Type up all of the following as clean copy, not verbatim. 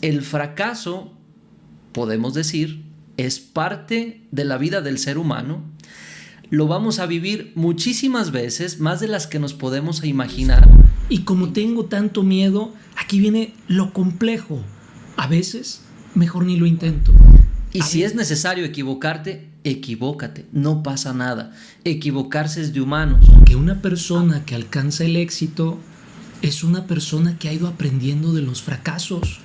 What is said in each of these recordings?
El fracaso, podemos decir, es parte de la vida del ser humano. Lo vamos a vivir muchísimas veces, más de las que nos podemos imaginar. Y como tengo tanto miedo, aquí viene lo complejo. A veces, mejor ni lo intento. Y si es necesario equivocarte, equivócate, no pasa nada. Equivocarse es de humanos. Que una persona que alcanza el éxito es una persona que ha ido aprendiendo de los fracasos.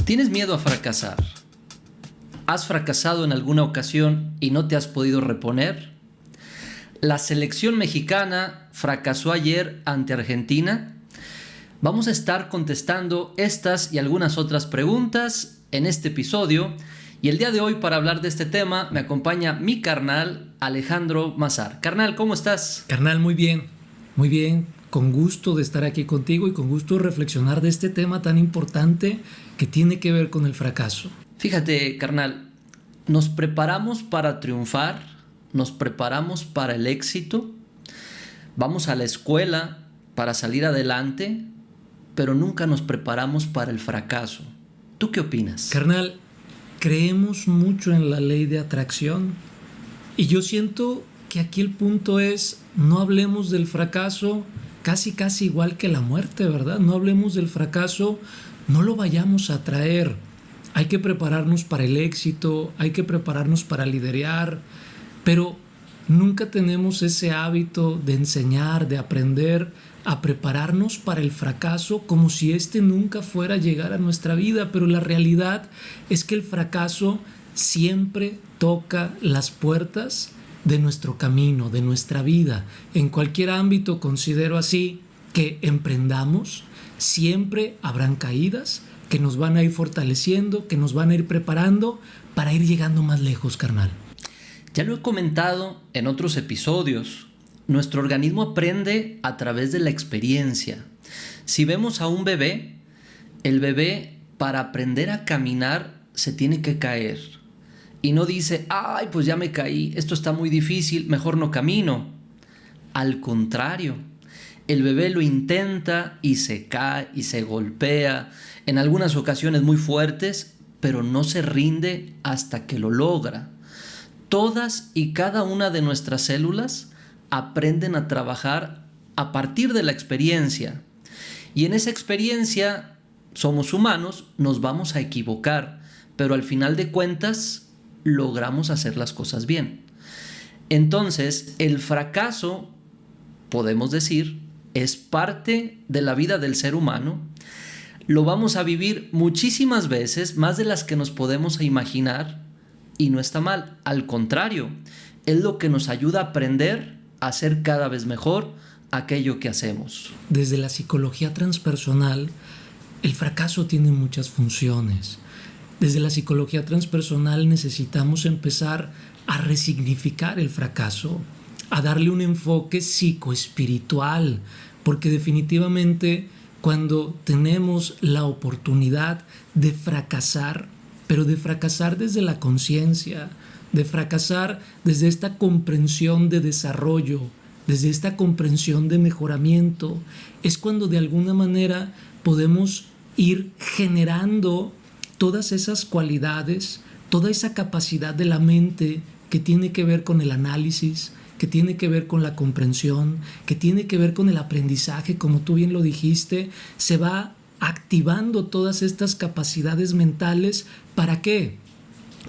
¿Tienes miedo a fracasar? ¿Has fracasado en alguna ocasión y no te has podido reponer? La selección mexicana fracasó ayer ante Argentina. Vamos a estar contestando estas y algunas otras preguntas en este episodio. Y el día de hoy, para hablar de este tema, me acompaña mi carnal Alejandro Mazar. Carnal, ¿cómo estás? Carnal, muy bien, muy bien. Con gusto de estar aquí contigo y con gusto de reflexionar de este tema tan importante que tiene que ver con el fracaso. Fíjate, carnal, nos preparamos para triunfar, nos preparamos para el éxito, vamos a la escuela para salir adelante, pero nunca nos preparamos para el fracaso. ¿Tú qué opinas? Carnal, creemos mucho en la ley de atracción y yo siento que aquí el punto es no hablemos del fracaso casi igual que la muerte, ¿verdad? No hablemos del fracaso, no lo vayamos a traer. Hay que prepararnos para el éxito, hay que prepararnos para liderear, pero nunca tenemos ese hábito de enseñar, de aprender a prepararnos para el fracaso como si este nunca fuera a llegar a nuestra vida. Pero la realidad es que el fracaso siempre toca las puertas de nuestro camino, de nuestra vida. En cualquier ámbito considero así que emprendamos, siempre habrán caídas que nos van a ir fortaleciendo, que nos van a ir preparando para ir llegando más lejos, carnal. Ya lo he comentado en otros episodios. Nuestro organismo aprende a través de la experiencia. Si vemos a un bebé, el bebé para aprender a caminar se tiene que caer. Y no dice, ay, pues ya me caí, esto está muy difícil, mejor no camino. Al contrario, el bebé lo intenta y se cae y se golpea, en algunas ocasiones muy fuertes, pero no se rinde hasta que lo logra. Todas y cada una de nuestras células aprenden a trabajar a partir de la experiencia. Y en esa experiencia, somos humanos, nos vamos a equivocar, pero al final de cuentas, logramos hacer las cosas bien. Entonces, el fracaso, podemos decir, es parte de la vida del ser humano. Lo vamos a vivir muchísimas veces, más de las que nos podemos imaginar, y no está mal. Al contrario, es lo que nos ayuda a aprender a hacer cada vez mejor aquello que hacemos. Desde la psicología transpersonal, el fracaso tiene muchas funciones. Desde la psicología transpersonal necesitamos empezar a resignificar el fracaso, a darle un enfoque psicoespiritual, porque definitivamente cuando tenemos la oportunidad de fracasar, pero de fracasar desde la conciencia, de fracasar desde esta comprensión de desarrollo, desde esta comprensión de mejoramiento, es cuando de alguna manera podemos ir generando todas esas cualidades, toda esa capacidad de la mente que tiene que ver con el análisis, que tiene que ver con la comprensión, que tiene que ver con el aprendizaje, como tú bien lo dijiste, se va activando todas estas capacidades mentales. ¿Para qué?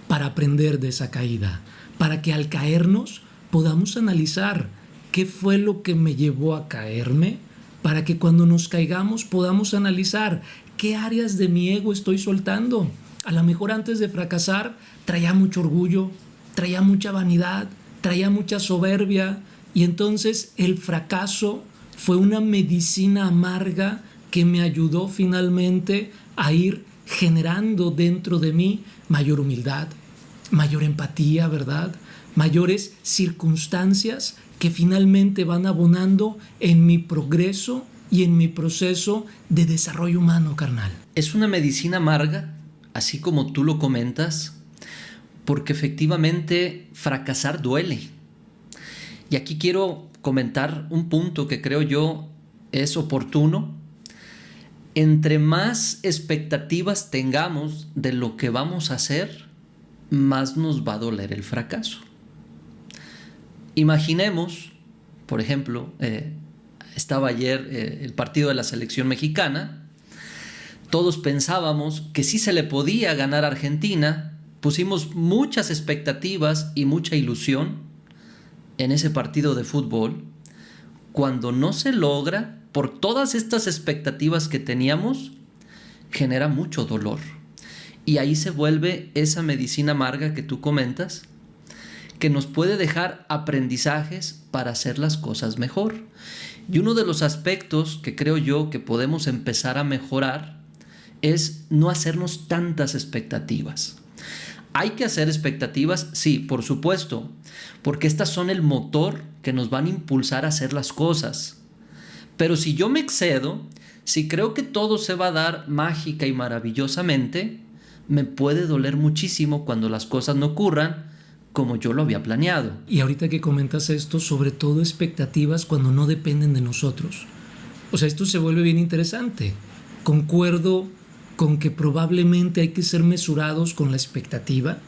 Para aprender de esa caída, para que al caernos podamos analizar qué fue lo que me llevó a caerme, para que cuando nos caigamos podamos analizar qué áreas de mi ego estoy soltando. A lo mejor antes de fracasar traía mucho orgullo, traía mucha vanidad, traía mucha soberbia, y entonces el fracaso fue una medicina amarga que me ayudó finalmente a ir generando dentro de mí mayor humildad, mayor empatía, ¿verdad? Mayores circunstancias que finalmente van abonando en mi progreso y en mi proceso de desarrollo humano, carnal. Es una medicina amarga, así como tú lo comentas, porque efectivamente fracasar duele. Y aquí quiero comentar un punto que creo yo es oportuno, entre más expectativas tengamos de lo que vamos a hacer, más nos va a doler el fracaso. Imaginemos, por ejemplo, estaba ayer el partido de la selección mexicana. Todos pensábamos que sí se le podía ganar a Argentina. Pusimos muchas expectativas y mucha ilusión en ese partido de fútbol. Cuando no se logra, por todas estas expectativas que teníamos, genera mucho dolor. Y ahí se vuelve esa medicina amarga que tú comentas, que nos puede dejar aprendizajes para hacer las cosas mejor. Y uno de los aspectos que creo yo que podemos empezar a mejorar es no hacernos tantas expectativas. ¿Hay que hacer expectativas? Sí, por supuesto, porque estas son el motor que nos van a impulsar a hacer las cosas. Pero si yo me excedo, si creo que todo se va a dar mágica y maravillosamente, me puede doler muchísimo cuando las cosas no ocurran como yo lo había planeado. Y ahorita que comentas esto, sobre todo expectativas cuando no dependen de nosotros. O sea, esto se vuelve bien interesante. Concuerdo con que probablemente hay que ser mesurados con la expectativa.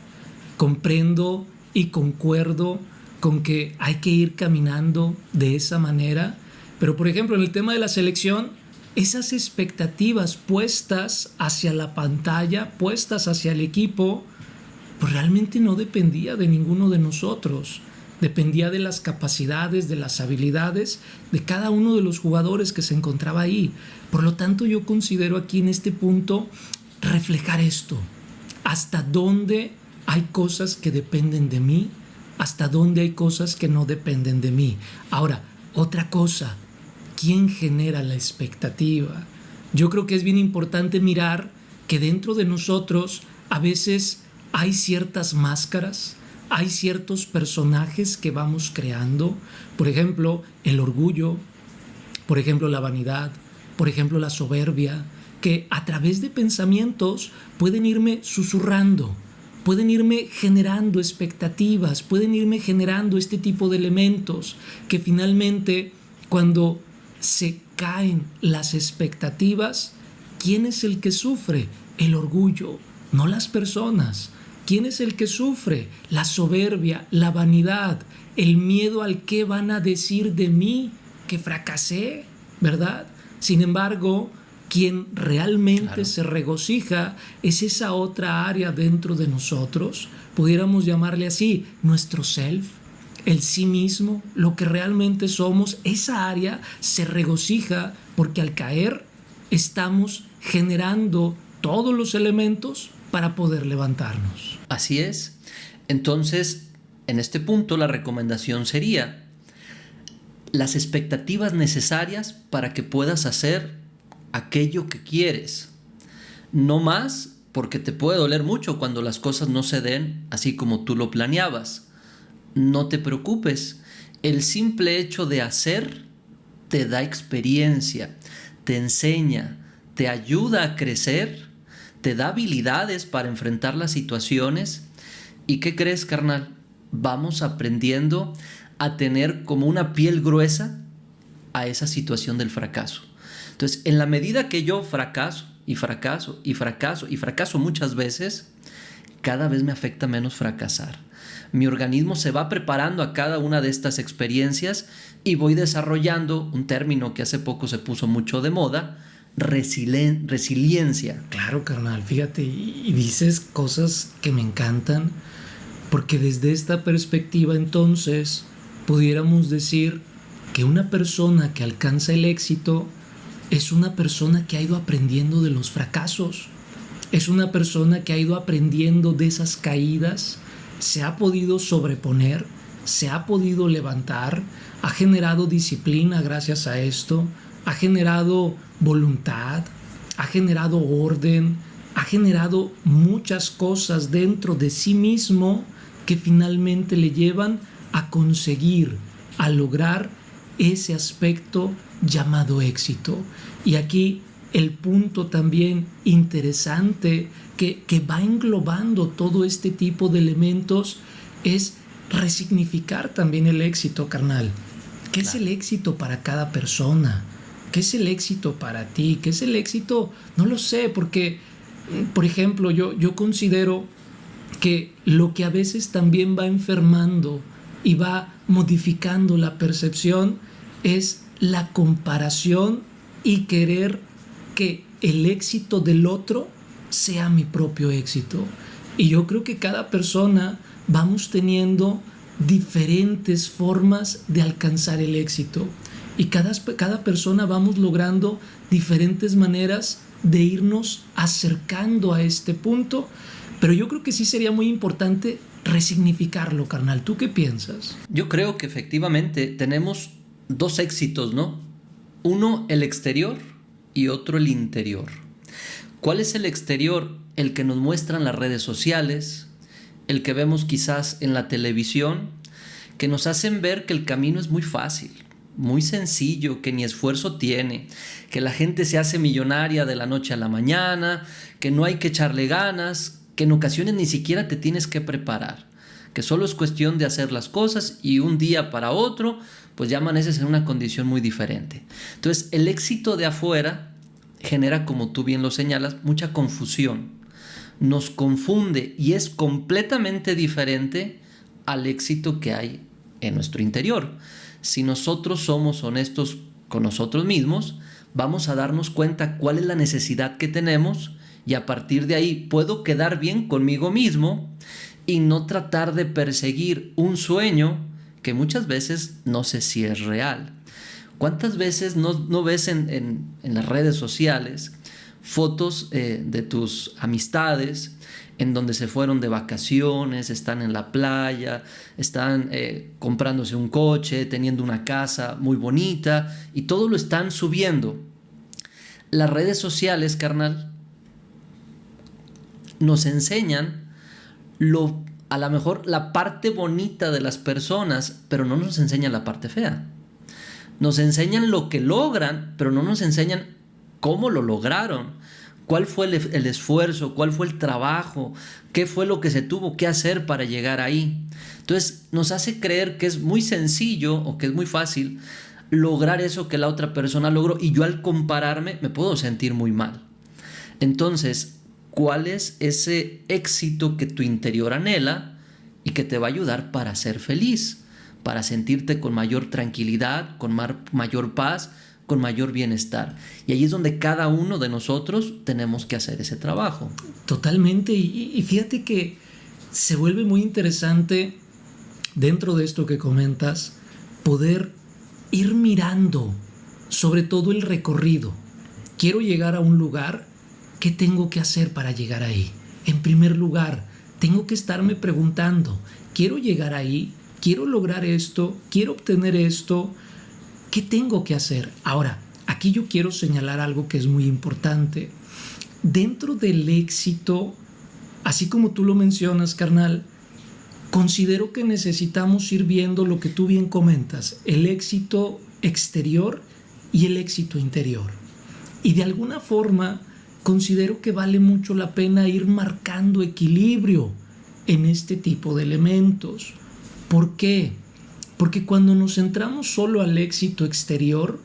Comprendo y concuerdo con que hay que ir caminando de esa manera. Pero, por ejemplo, en el tema de la selección, esas expectativas puestas hacia la pantalla, puestas hacia el equipo, pues realmente no dependía de ninguno de nosotros. Dependía de las capacidades, de las habilidades de cada uno de los jugadores que se encontraba ahí. Por lo tanto, yo considero aquí en este punto reflejar esto. Hasta dónde hay cosas que dependen de mí, hasta dónde hay cosas que no dependen de mí. Ahora, otra cosa, ¿quién genera la expectativa? Yo creo que es bien importante mirar que dentro de nosotros a veces hay ciertas máscaras, hay ciertos personajes que vamos creando. Por ejemplo, el orgullo, por ejemplo, la vanidad, por ejemplo, la soberbia, que a través de pensamientos pueden irme susurrando, pueden irme generando expectativas, pueden irme generando este tipo de elementos que finalmente, cuando se caen las expectativas, ¿quién es el que sufre? El orgullo, no las personas. ¿Quién es el que sufre? La soberbia, la vanidad, el miedo al qué van a decir de mí, que fracasé, ¿verdad? Sin embargo, quien realmente se regocija es esa otra área dentro de nosotros, pudiéramos llamarle así, nuestro self, el sí mismo, lo que realmente somos. Esa área se regocija porque al caer estamos generando todos los elementos para poder levantarnos. Así es. Entonces, en este punto la recomendación sería las expectativas necesarias para que puedas hacer aquello que quieres. No más, porque te puede doler mucho cuando las cosas no se den así como tú lo planeabas. No te preocupes. El simple hecho de hacer te da experiencia, te enseña, te ayuda a crecer, te da habilidades para enfrentar las situaciones. ¿Y qué crees, carnal? Vamos aprendiendo a tener como una piel gruesa a esa situación del fracaso. Entonces, en la medida que yo fracaso y fracaso y fracaso y fracaso muchas veces, cada vez me afecta menos fracasar. Mi organismo se va preparando a cada una de estas experiencias y voy desarrollando un término que hace poco se puso mucho de moda, resiliencia. Claro, carnal, fíjate, y dices cosas que me encantan, porque desde esta perspectiva entonces pudiéramos decir que una persona que alcanza el éxito es una persona que ha ido aprendiendo de los fracasos, es una persona que ha ido aprendiendo de esas caídas, se ha podido sobreponer, se ha podido levantar, ha generado disciplina gracias a esto, ha generado voluntad, ha generado orden, ha generado muchas cosas dentro de sí mismo que finalmente le llevan a conseguir, a lograr ese aspecto llamado éxito. Y aquí el punto también interesante que va englobando todo este tipo de elementos es resignificar también el éxito, carnal. ¿Qué es el éxito para cada persona? ¿Qué es el éxito para ti? ¿Qué es el éxito? No lo sé, porque, por ejemplo, yo considero que lo que a veces también va enfermando y va modificando la percepción es la comparación y querer que el éxito del otro sea mi propio éxito. Y yo creo que cada persona vamos teniendo diferentes formas de alcanzar el éxito. Y cada persona vamos logrando diferentes maneras de irnos acercando a este punto. Pero yo creo que sí sería muy importante resignificarlo, carnal. ¿Tú qué piensas? Yo creo que efectivamente tenemos dos éxitos, ¿no? Uno, el exterior, y otro, el interior. ¿Cuál es el exterior? El que nos muestran las redes sociales, el que vemos quizás en la televisión, que nos hacen ver que el camino es muy fácil, muy sencillo, que ni esfuerzo tiene, que la gente se hace millonaria de la noche a la mañana, que no hay que echarle ganas, que en ocasiones ni siquiera te tienes que preparar, que solo es cuestión de hacer las cosas y un día para otro, pues ya amaneces en una condición muy diferente. Entonces, el éxito de afuera genera, como tú bien lo señalas, mucha confusión. Nos confunde y es completamente diferente al éxito que hay en nuestro interior. Si nosotros somos honestos con nosotros mismos, vamos a darnos cuenta cuál es la necesidad que tenemos y a partir de ahí puedo quedar bien conmigo mismo y no tratar de perseguir un sueño que muchas veces no sé si es real. ¿Cuántas veces no ves en las redes sociales fotos de tus amistades en donde se fueron de vacaciones, están en la playa, están comprándose un coche, teniendo una casa muy bonita y todo lo están subiendo? Las redes sociales, carnal, nos enseñan a lo mejor la parte bonita de las personas, pero no nos enseñan la parte fea. Nos enseñan lo que logran, pero no nos enseñan cómo lo lograron, cuál fue el esfuerzo, cuál fue el trabajo, qué fue lo que se tuvo que hacer para llegar ahí. Entonces nos hace creer que es muy sencillo o que es muy fácil lograr eso que la otra persona logró y yo al compararme me puedo sentir muy mal. Entonces, ¿cuál es ese éxito que tu interior anhela y que te va a ayudar para ser feliz, para sentirte con mayor tranquilidad, con mayor paz, con mayor bienestar? Y ahí es donde cada uno de nosotros tenemos que hacer ese trabajo. Totalmente, y fíjate que se vuelve muy interesante dentro de esto que comentas, poder ir mirando sobre todo el recorrido. Quiero llegar a un lugar, ¿qué tengo que hacer para llegar ahí? En primer lugar, tengo que estarme preguntando, quiero llegar ahí, quiero lograr esto, quiero obtener esto, ¿qué tengo que hacer? Ahora, aquí yo quiero señalar algo que es muy importante. Dentro del éxito, así como tú lo mencionas, carnal, considero que necesitamos ir viendo lo que tú bien comentas, el éxito exterior y el éxito interior. Y de alguna forma, considero que vale mucho la pena ir marcando equilibrio en este tipo de elementos. ¿Por qué? Porque cuando nos centramos solo al éxito exterior,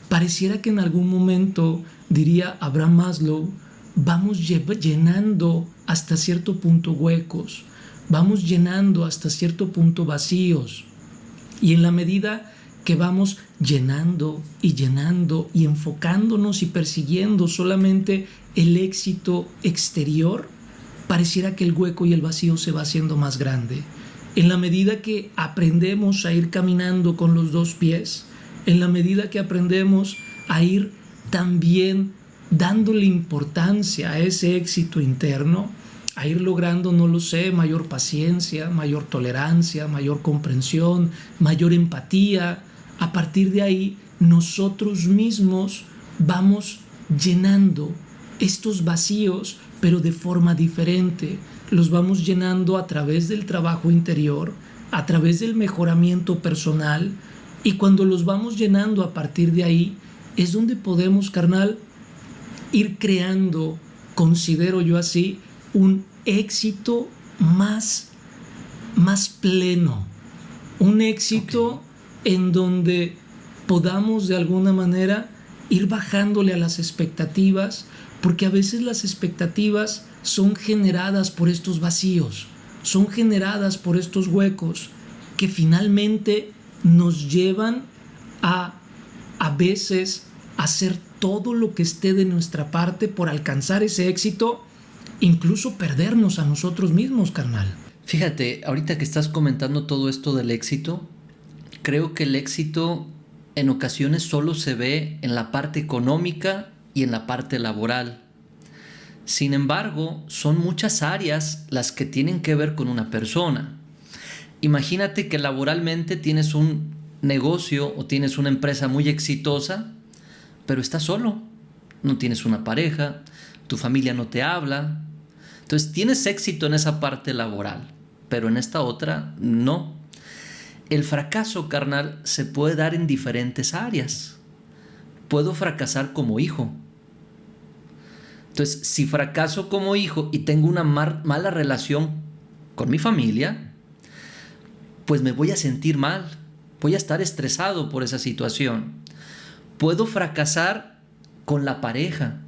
pareciera que en algún momento, diría Abraham Maslow, vamos llenando hasta cierto punto huecos, vamos llenando hasta cierto punto vacíos. Y en la medida que vamos llenando y enfocándonos y persiguiendo solamente el éxito exterior, pareciera que el hueco y el vacío se va haciendo más grande. En la medida que aprendemos a ir caminando con los dos pies, en la medida que aprendemos a ir también dándole importancia a ese éxito interno, a ir logrando, no lo sé, mayor paciencia, mayor tolerancia, mayor comprensión, mayor empatía, a partir de ahí nosotros mismos vamos llenando estos vacíos, pero de forma diferente. Los vamos llenando a través del trabajo interior, a través del mejoramiento personal, y cuando los vamos llenando a partir de ahí, es donde podemos, carnal, ir creando, considero yo así, un éxito más pleno, un éxito en donde podamos de alguna manera ir bajándole a las expectativas, porque a veces las expectativas son generadas por estos vacíos, son generadas por estos huecos que finalmente nos llevan a veces hacer todo lo que esté de nuestra parte por alcanzar ese éxito, incluso perdernos a nosotros mismos, carnal. Fíjate, ahorita que estás comentando todo esto del éxito, creo que el éxito en ocasiones solo se ve en la parte económica y en la parte laboral. Sin embargo, son muchas áreas las que tienen que ver con una persona. Imagínate que laboralmente tienes un negocio o tienes una empresa muy exitosa, pero estás solo, no tienes una pareja, tu familia no te habla. Entonces tienes éxito en esa parte laboral, pero en esta otra no. El fracaso, carnal, se puede dar en diferentes áreas. Puedo fracasar como hijo. Entonces, si fracaso como hijo y tengo una mala relación con mi familia, pues me voy a sentir mal, voy a estar estresado por esa situación. Puedo fracasar con la pareja.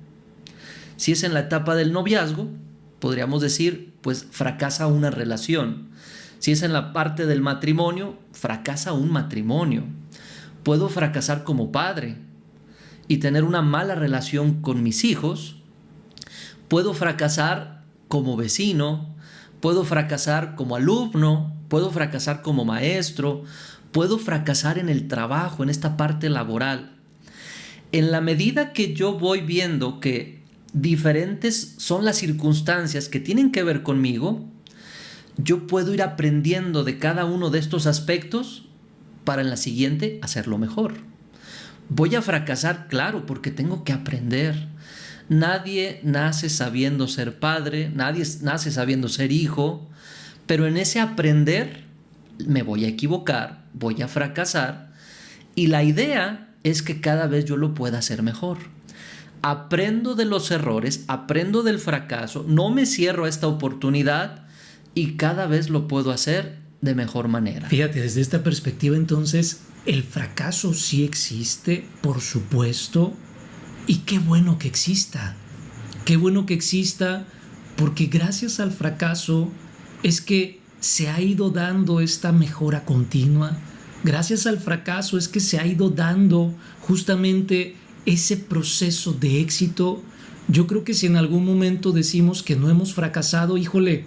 Si es en la etapa del noviazgo, podríamos decir, pues fracasa una relación. Si es en la parte del matrimonio, fracasa un matrimonio. Puedo fracasar como padre y tener una mala relación con mis hijos. Puedo fracasar como vecino, puedo fracasar como alumno, puedo fracasar como maestro, puedo fracasar en el trabajo, en esta parte laboral. En la medida que yo voy viendo que diferentes son las circunstancias que tienen que ver conmigo, yo puedo ir aprendiendo de cada uno de estos aspectos para en la siguiente hacerlo mejor. Voy a fracasar, claro, porque tengo que aprender. Nadie nace sabiendo ser padre, nadie nace sabiendo ser hijo, pero en ese aprender me voy a equivocar, voy a fracasar, y la idea es que cada vez yo lo pueda hacer mejor. Aprendo de los errores, aprendo del fracaso, no me cierro a esta oportunidad y cada vez lo puedo hacer de mejor manera. Fíjate, desde esta perspectiva entonces, el fracaso sí existe, por supuesto, y qué bueno que exista. Qué bueno que exista, porque gracias al fracaso es que se ha ido dando esta mejora continua. Gracias al fracaso es que se ha ido dando justamente ese proceso de éxito. Yo creo que si en algún momento decimos que no hemos fracasado, híjole,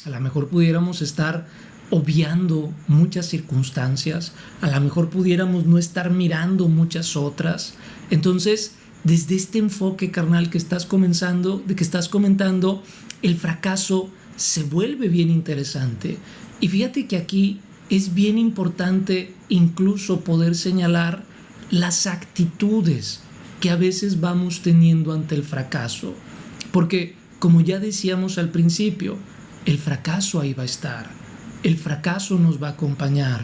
a lo mejor pudiéramos estar obviando muchas circunstancias, a lo mejor pudiéramos no estar mirando muchas otras. Entonces, desde este enfoque, carnal, que estás comentando, el fracaso se vuelve bien interesante. Y fíjate que aquí es bien importante incluso poder señalar las actitudes que a veces vamos teniendo ante el fracaso. Porque, como ya decíamos al principio, el fracaso ahí va a estar. El fracaso nos va a acompañar.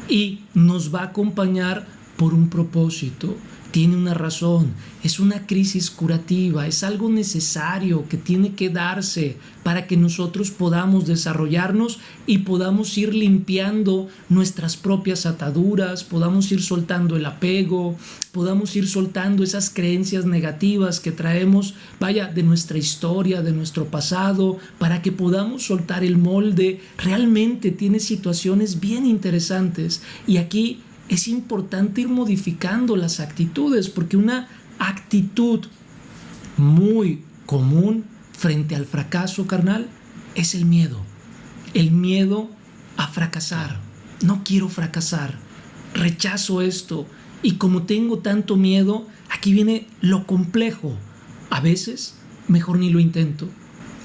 Y nos va a acompañar por un propósito. Tiene una razón, es una crisis curativa, es algo necesario que tiene que darse para que nosotros podamos desarrollarnos y podamos ir limpiando nuestras propias ataduras, podamos ir soltando el apego, podamos ir soltando esas creencias negativas que traemos, de nuestra historia, de nuestro pasado, para que podamos soltar el molde. Realmente tiene situaciones bien interesantes y aquí es importante ir modificando las actitudes, porque una actitud muy común frente al fracaso, carnal, es el miedo. El miedo a fracasar. No quiero fracasar. Rechazo esto. Y como tengo tanto miedo, aquí viene lo complejo. A veces, mejor ni lo intento.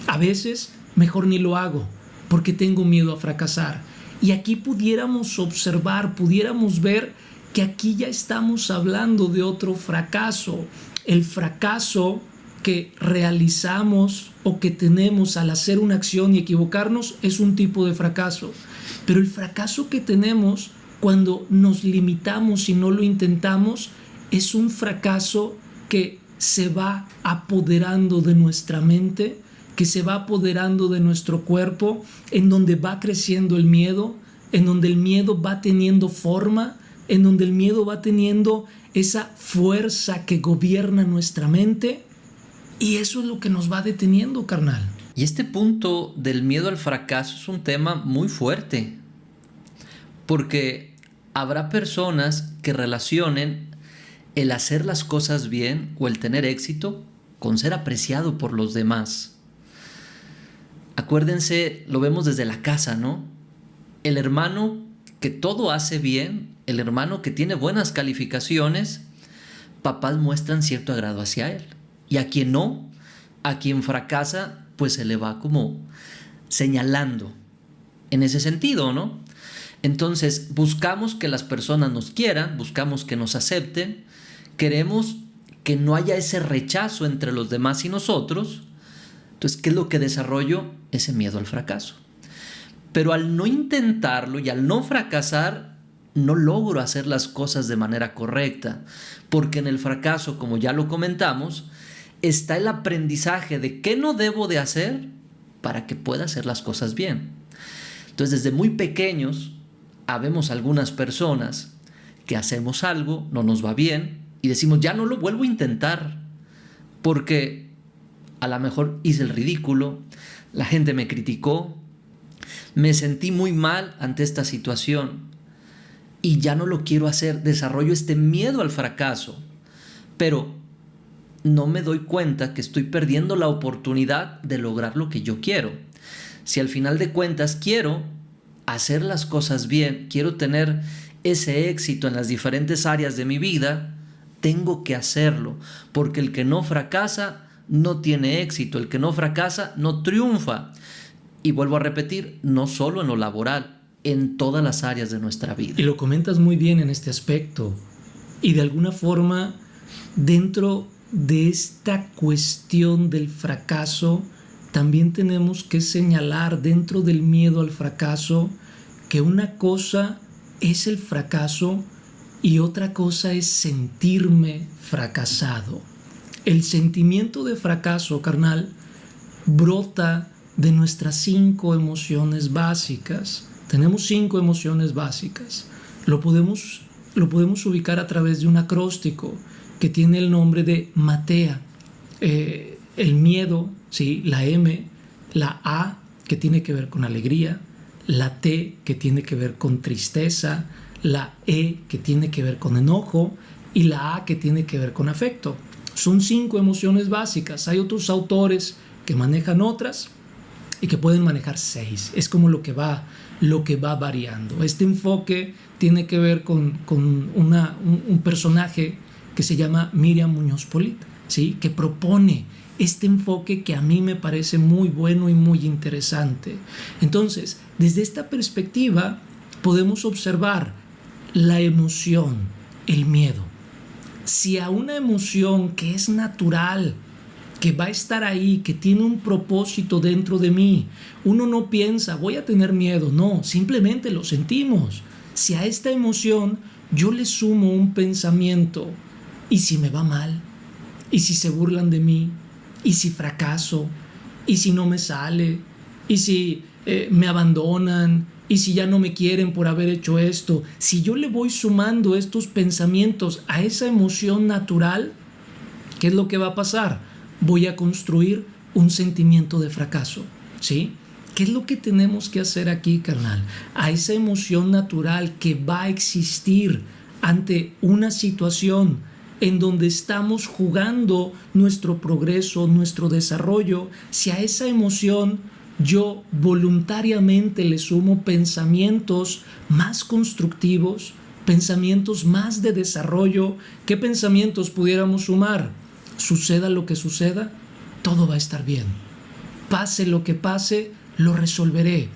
A veces, mejor ni lo hago, porque tengo miedo a fracasar. Y aquí pudiéramos observar, pudiéramos ver que aquí ya estamos hablando de otro fracaso. El fracaso que realizamos o que tenemos al hacer una acción y equivocarnos es un tipo de fracaso. Pero el fracaso que tenemos cuando nos limitamos y no lo intentamos es un fracaso que se va apoderando de nuestra mente, que se va apoderando de nuestro cuerpo, en donde va creciendo el miedo, en donde el miedo va teniendo forma, en donde el miedo va teniendo esa fuerza que gobierna nuestra mente, y eso es lo que nos va deteniendo, carnal. Y este punto del miedo al fracaso es un tema muy fuerte, porque habrá personas que relacionen el hacer las cosas bien o el tener éxito con ser apreciado por los demás. Acuérdense, lo vemos desde la casa, ¿no? El hermano que todo hace bien, el hermano que tiene buenas calificaciones, papás muestran cierto agrado hacia él. Y a quien no, a quien fracasa, pues se le va como señalando en ese sentido, ¿no? Entonces buscamos que las personas nos quieran, buscamos que nos acepten, queremos que no haya ese rechazo entre los demás y nosotros. Entonces, ¿qué es lo que desarrollo? Ese miedo al fracaso. Pero al no intentarlo y al no fracasar, no logro hacer las cosas de manera correcta, porque en el fracaso, como ya lo comentamos, está el aprendizaje de qué no debo de hacer para que pueda hacer las cosas bien. Entonces, desde muy pequeños, habemos algunas personas que hacemos algo, no nos va bien, y decimos, ya no lo vuelvo a intentar, porque a lo mejor hice el ridículo, la gente me criticó, me sentí muy mal ante esta situación y ya no lo quiero hacer. Desarrollo este miedo al fracaso, pero no me doy cuenta que estoy perdiendo la oportunidad de lograr lo que yo quiero. Si al final de cuentas quiero hacer las cosas bien, quiero tener ese éxito en las diferentes áreas de mi vida, tengo que hacerlo, porque el que no fracasa no tiene éxito, el que no fracasa no triunfa. Y vuelvo a repetir, no solo en lo laboral, en todas las áreas de nuestra vida. Y lo comentas muy bien en este aspecto. Y de alguna forma, dentro de esta cuestión del fracaso, también tenemos que señalar dentro del miedo al fracaso que una cosa es el fracaso y otra cosa es sentirme fracasado. El sentimiento de fracaso, carnal, brota de nuestras 5 emociones básicas. Tenemos 5 emociones básicas. Lo podemos ubicar a través de un acróstico que tiene el nombre de MATEA. El miedo, ¿sí? La M, la A, que tiene que ver con alegría, la T, que tiene que ver con tristeza, la E, que tiene que ver con enojo, y la A, que tiene que ver con afecto. Son 5 emociones básicas. Hay otros autores que manejan otras y que pueden manejar 6. Es como lo que va variando. Este enfoque tiene que ver con un personaje que se llama Miriam Muñoz Polit, ¿sí? Que propone este enfoque que a mí me parece muy bueno y muy interesante. Entonces, desde esta perspectiva podemos observar la emoción, el miedo. Si a una emoción que es natural, que va a estar ahí, que tiene un propósito dentro de mí, uno no piensa, voy a tener miedo, no, simplemente lo sentimos. Si a esta emoción yo le sumo un pensamiento, ¿y si me va mal? ¿Y si se burlan de mí? ¿Y si fracaso? ¿Y si no me sale? ¿Y si me abandonan? ¿Y si ya no me quieren por haber hecho esto? Si yo le voy sumando estos pensamientos a esa emoción natural, ¿qué es lo que va a pasar? Voy a construir un sentimiento de fracaso, ¿sí? ¿Qué es lo que tenemos que hacer aquí, carnal? A esa emoción natural que va a existir ante una situación en donde estamos jugando nuestro progreso, nuestro desarrollo, si a esa emoción yo voluntariamente le sumo pensamientos más constructivos, pensamientos más de desarrollo, ¿qué pensamientos pudiéramos sumar? Suceda lo que suceda, todo va a estar bien. Pase lo que pase, lo resolveré.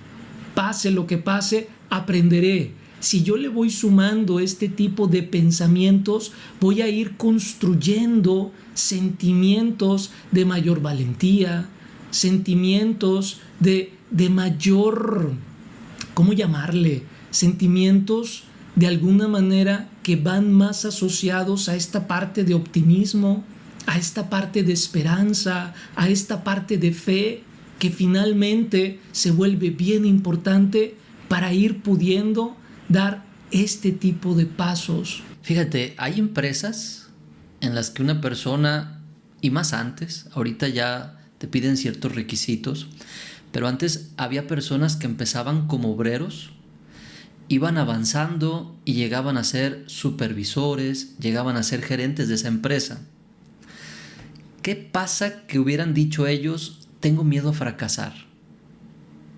Pase lo que pase, aprenderé. Si yo le voy sumando este tipo de pensamientos, voy a ir construyendo sentimientos de mayor valentía, sentimientos de mayor, ¿cómo llamarle? Sentimientos de alguna manera que van más asociados a esta parte de optimismo, a esta parte de esperanza, a esta parte de fe, que finalmente se vuelve bien importante para ir pudiendo dar este tipo de pasos. Fíjate, hay empresas en las que una persona, y más antes, ahorita ya te piden ciertos requisitos, pero antes había personas que empezaban como obreros, iban avanzando y llegaban a ser supervisores, llegaban a ser gerentes de esa empresa. ¿Qué pasa que hubieran dicho ellos, tengo miedo a fracasar,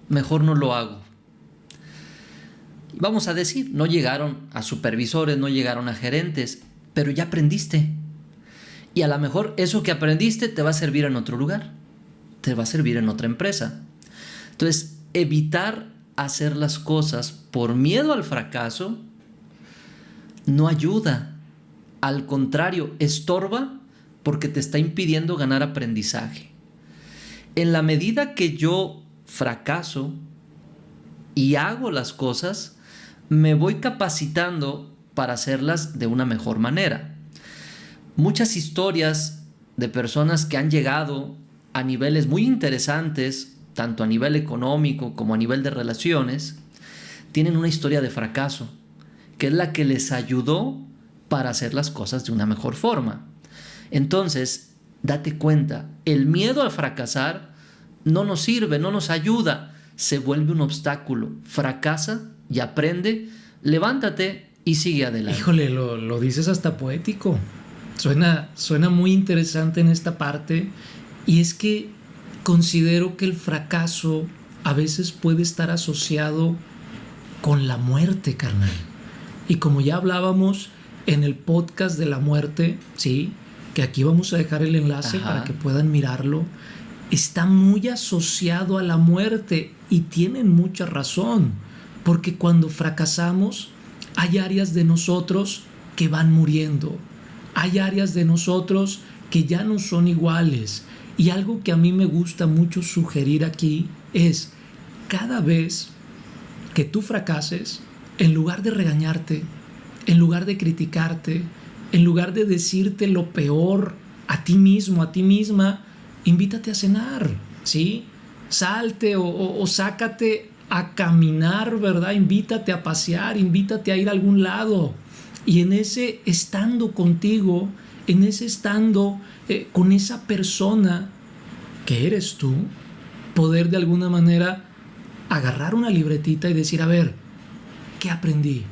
mejor no lo hago? Vamos a decir, no llegaron a supervisores, no llegaron a gerentes, pero ya aprendiste. Y a lo mejor eso que aprendiste te va a servir en otro lugar, te va a servir en otra empresa. Entonces, evitar hacer las cosas por miedo al fracaso no ayuda. Al contrario, estorba porque te está impidiendo ganar aprendizaje. En la medida que yo fracaso y hago las cosas, me voy capacitando para hacerlas de una mejor manera. Muchas historias de personas que han llegado a niveles muy interesantes, tanto a nivel económico como a nivel de relaciones, tienen una historia de fracaso, que es la que les ayudó para hacer las cosas de una mejor forma. Entonces, date cuenta, el miedo a fracasar no nos sirve, no nos ayuda, se vuelve un obstáculo. Fracasa y aprende, levántate y sigue adelante. Híjole, lo dices hasta poético. Suena muy interesante en esta parte, y es que considero que el fracaso a veces puede estar asociado con la muerte, carnal. Y como ya hablábamos en el podcast de la muerte, sí, que aquí vamos a dejar el enlace para que puedan mirarlo, está muy asociado a la muerte, y tienen mucha razón, porque cuando fracasamos hay áreas de nosotros que van muriendo, hay áreas de nosotros que ya no son iguales. Y algo que a mí me gusta mucho sugerir aquí es, cada vez que tú fracases, en lugar de regañarte, en lugar de criticarte, en lugar de decirte lo peor a ti mismo, a ti misma, invítate a cenar, ¿sí? Salte o sácate a caminar, ¿verdad? Invítate a pasear, invítate a ir a algún lado. Y en ese estando contigo, en ese estando con esa persona que eres tú, poder de alguna manera agarrar una libretita y decir, a ver, ¿qué aprendí?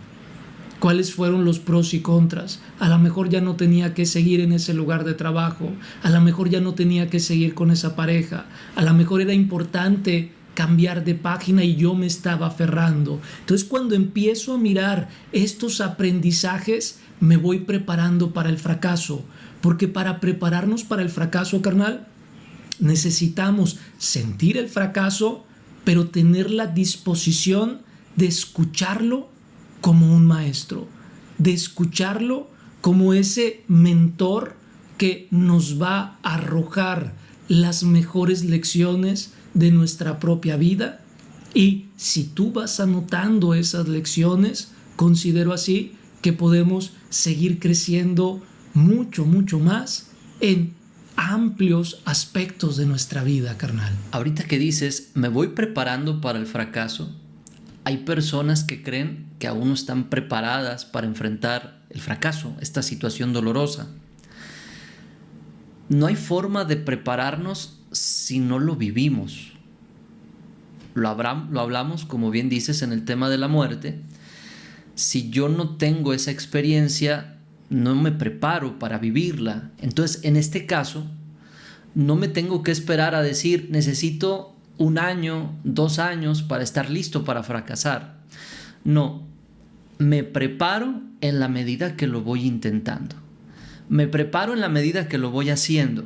¿Cuáles fueron los pros y contras? A lo mejor ya no tenía que seguir en ese lugar de trabajo, a lo mejor ya no tenía que seguir con esa pareja, a lo mejor era importante cambiar de página y yo me estaba aferrando. Entonces, cuando empiezo a mirar estos aprendizajes, me voy preparando para el fracaso, porque para prepararnos para el fracaso, carnal, necesitamos sentir el fracaso, pero tener la disposición de escucharlo como un maestro, de escucharlo como ese mentor que nos va a arrojar las mejores lecciones de nuestra propia vida. Y si tú vas anotando esas lecciones, considero así que podemos seguir creciendo mucho, mucho más en amplios aspectos de nuestra vida, carnal. Ahorita que dices, me voy preparando para el fracaso, hay personas que creen que aún no están preparadas para enfrentar el fracaso, esta situación dolorosa. No hay forma de prepararnos si no lo vivimos. Lo hablamos, como bien dices, en el tema de la muerte. Si yo no tengo esa experiencia, no me preparo para vivirla. Entonces, en este caso, no me tengo que esperar a decir, necesito 1 año, 2 años para estar listo para fracasar. No, me preparo en la medida que lo voy intentando. Me preparo en la medida que lo voy haciendo.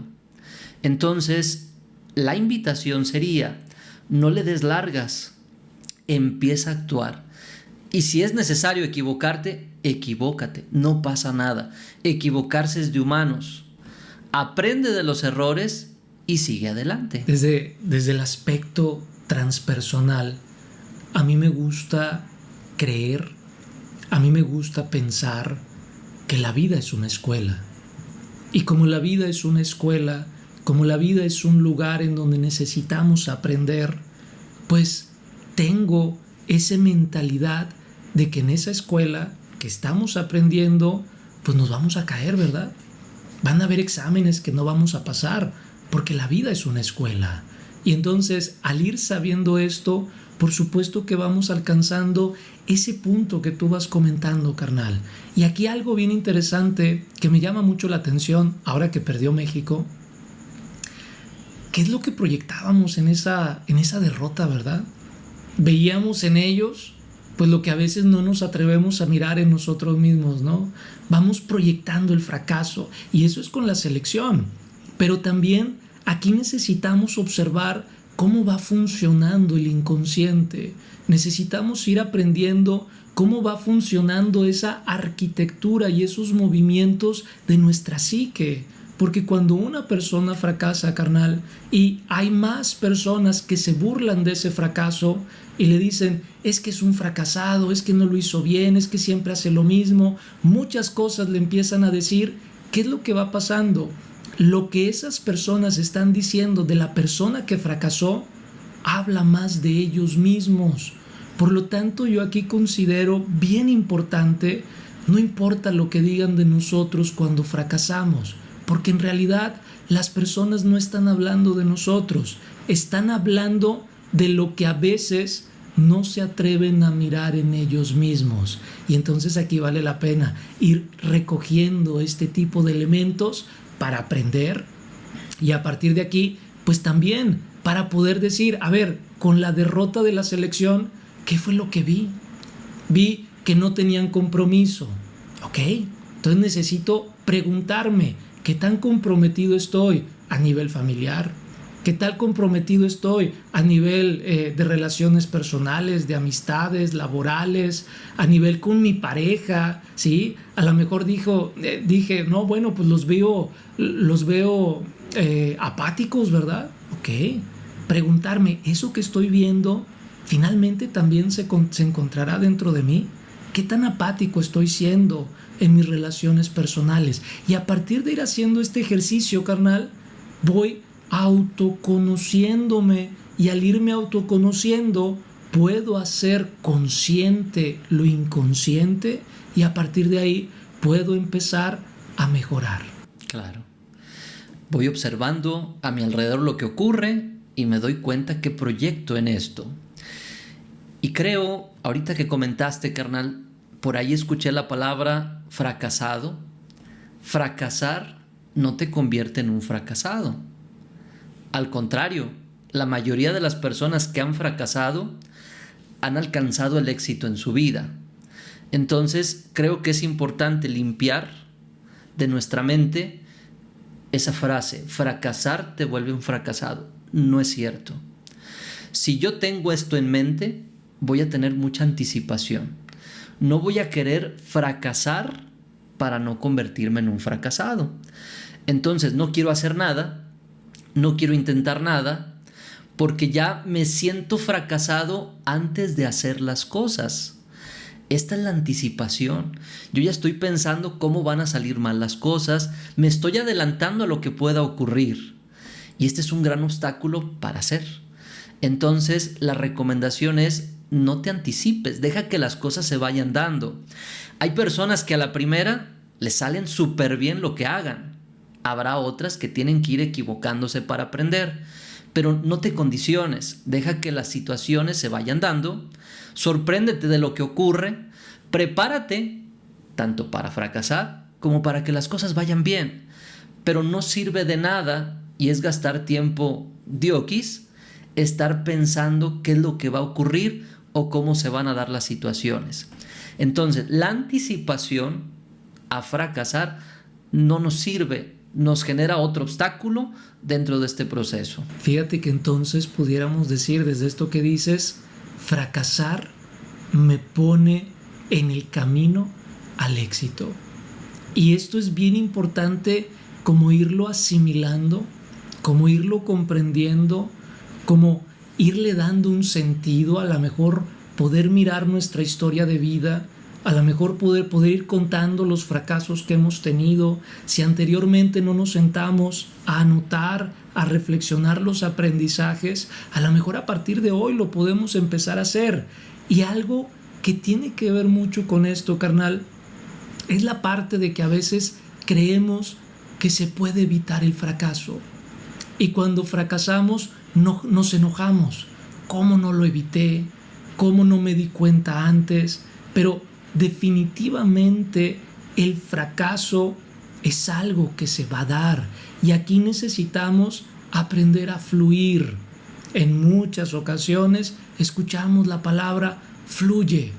Entonces, la invitación sería, no le des largas, empieza a actuar. Y si es necesario equivocarte, equivócate, no pasa nada. Equivocarse es de humanos. Aprende de los errores y sigue adelante. Desde el aspecto transpersonal, a mí me gusta creer, a mí me gusta pensar que la vida es una escuela. Y como la vida es una escuela, como la vida es un lugar en donde necesitamos aprender, pues tengo esa mentalidad de que en esa escuela que estamos aprendiendo, pues nos vamos a caer, ¿verdad? Van a haber exámenes que no vamos a pasar, porque la vida es una escuela. Y entonces, al ir sabiendo esto, por supuesto que vamos alcanzando ese punto que tú vas comentando, carnal. Y aquí algo bien interesante que me llama mucho la atención ahora que perdió México. ¿Qué es lo que proyectábamos en esa derrota, verdad? Veíamos en ellos pues lo que a veces no nos atrevemos a mirar en nosotros mismos, ¿no? Vamos proyectando el fracaso, y eso es con la selección. Pero también aquí necesitamos observar cómo va funcionando el inconsciente. Necesitamos ir aprendiendo cómo va funcionando esa arquitectura y esos movimientos de nuestra psique. Porque cuando una persona fracasa, carnal, y hay más personas que se burlan de ese fracaso y le dicen, es que es un fracasado, es que no lo hizo bien, es que siempre hace lo mismo, muchas cosas le empiezan a decir, ¿qué es lo que va pasando? Lo que esas personas están diciendo de la persona que fracasó habla más de ellos mismos. Por lo tanto, yo aquí considero bien importante, no importa lo que digan de nosotros cuando fracasamos, porque en realidad las personas no están hablando de nosotros, están hablando de lo que a veces no se atreven a mirar en ellos mismos. Y entonces aquí vale la pena ir recogiendo este tipo de elementos para aprender, y a partir de aquí, pues también para poder decir, a ver, con la derrota de la selección, ¿qué fue lo que vi? Vi que no tenían compromiso, ¿ok? Entonces necesito preguntarme, ¿qué tan comprometido estoy a nivel familiar? ¿Qué tal comprometido estoy a nivel de relaciones personales, de amistades, laborales, a nivel con mi pareja? ¿Sí? A lo mejor dije, no, bueno, pues los veo apáticos, ¿verdad? Ok. Preguntarme, ¿eso que estoy viendo finalmente también se encontrará dentro de mí? ¿Qué tan apático estoy siendo en mis relaciones personales? Y a partir de ir haciendo este ejercicio, carnal, voy autoconociéndome, y al irme autoconociendo puedo hacer consciente lo inconsciente, y a partir de ahí puedo empezar a mejorar. Claro. Voy observando a mi alrededor lo que ocurre y me doy cuenta que proyecto en esto. Y creo, ahorita que comentaste, carnal, por ahí escuché la palabra fracasado. Fracasar no te convierte en un fracasado. Al contrario, la mayoría de las personas que han fracasado han alcanzado el éxito en su vida. Entonces, creo que es importante limpiar de nuestra mente esa frase, fracasar te vuelve un fracasado. No es cierto. Si yo tengo esto en mente, voy a tener mucha anticipación. No voy a querer fracasar para no convertirme en un fracasado. Entonces, no quiero hacer nada, no quiero intentar nada, porque ya me siento fracasado antes de hacer las cosas. Esta es la anticipación. Yo ya estoy pensando cómo van a salir mal las cosas, me estoy adelantando a lo que pueda ocurrir. Y este es un gran obstáculo para hacer. Entonces, la recomendación es no te anticipes, deja que las cosas se vayan dando. Hay personas que a la primera les salen súper bien lo que hagan. Habrá otras que tienen que ir equivocándose para aprender. Pero no te condiciones, deja que las situaciones se vayan dando, sorpréndete de lo que ocurre, prepárate tanto para fracasar como para que las cosas vayan bien. Pero no sirve de nada, y es gastar tiempo dioquis, estar pensando qué es lo que va a ocurrir o cómo se van a dar las situaciones. Entonces, la anticipación a fracasar no nos sirve, nos genera otro obstáculo dentro de este proceso. Fíjate que entonces pudiéramos decir desde esto que dices, fracasar me pone en el camino al éxito. Y esto es bien importante, como irlo asimilando, como irlo comprendiendo, como irle dando un sentido, a lo mejor poder mirar nuestra historia de vida, a lo mejor poder ir contando los fracasos que hemos tenido. Si anteriormente no nos sentamos a anotar, a reflexionar los aprendizajes, a lo mejor a partir de hoy lo podemos empezar a hacer. Y algo que tiene que ver mucho con esto, carnal, es la parte de que a veces creemos que se puede evitar el fracaso. Y cuando fracasamos, nos enojamos. ¿Cómo no lo evité? ¿Cómo no me di cuenta antes? Pero definitivamente el fracaso es algo que se va a dar. Y aquí necesitamos aprender a fluir. En muchas ocasiones escuchamos la palabra fluye.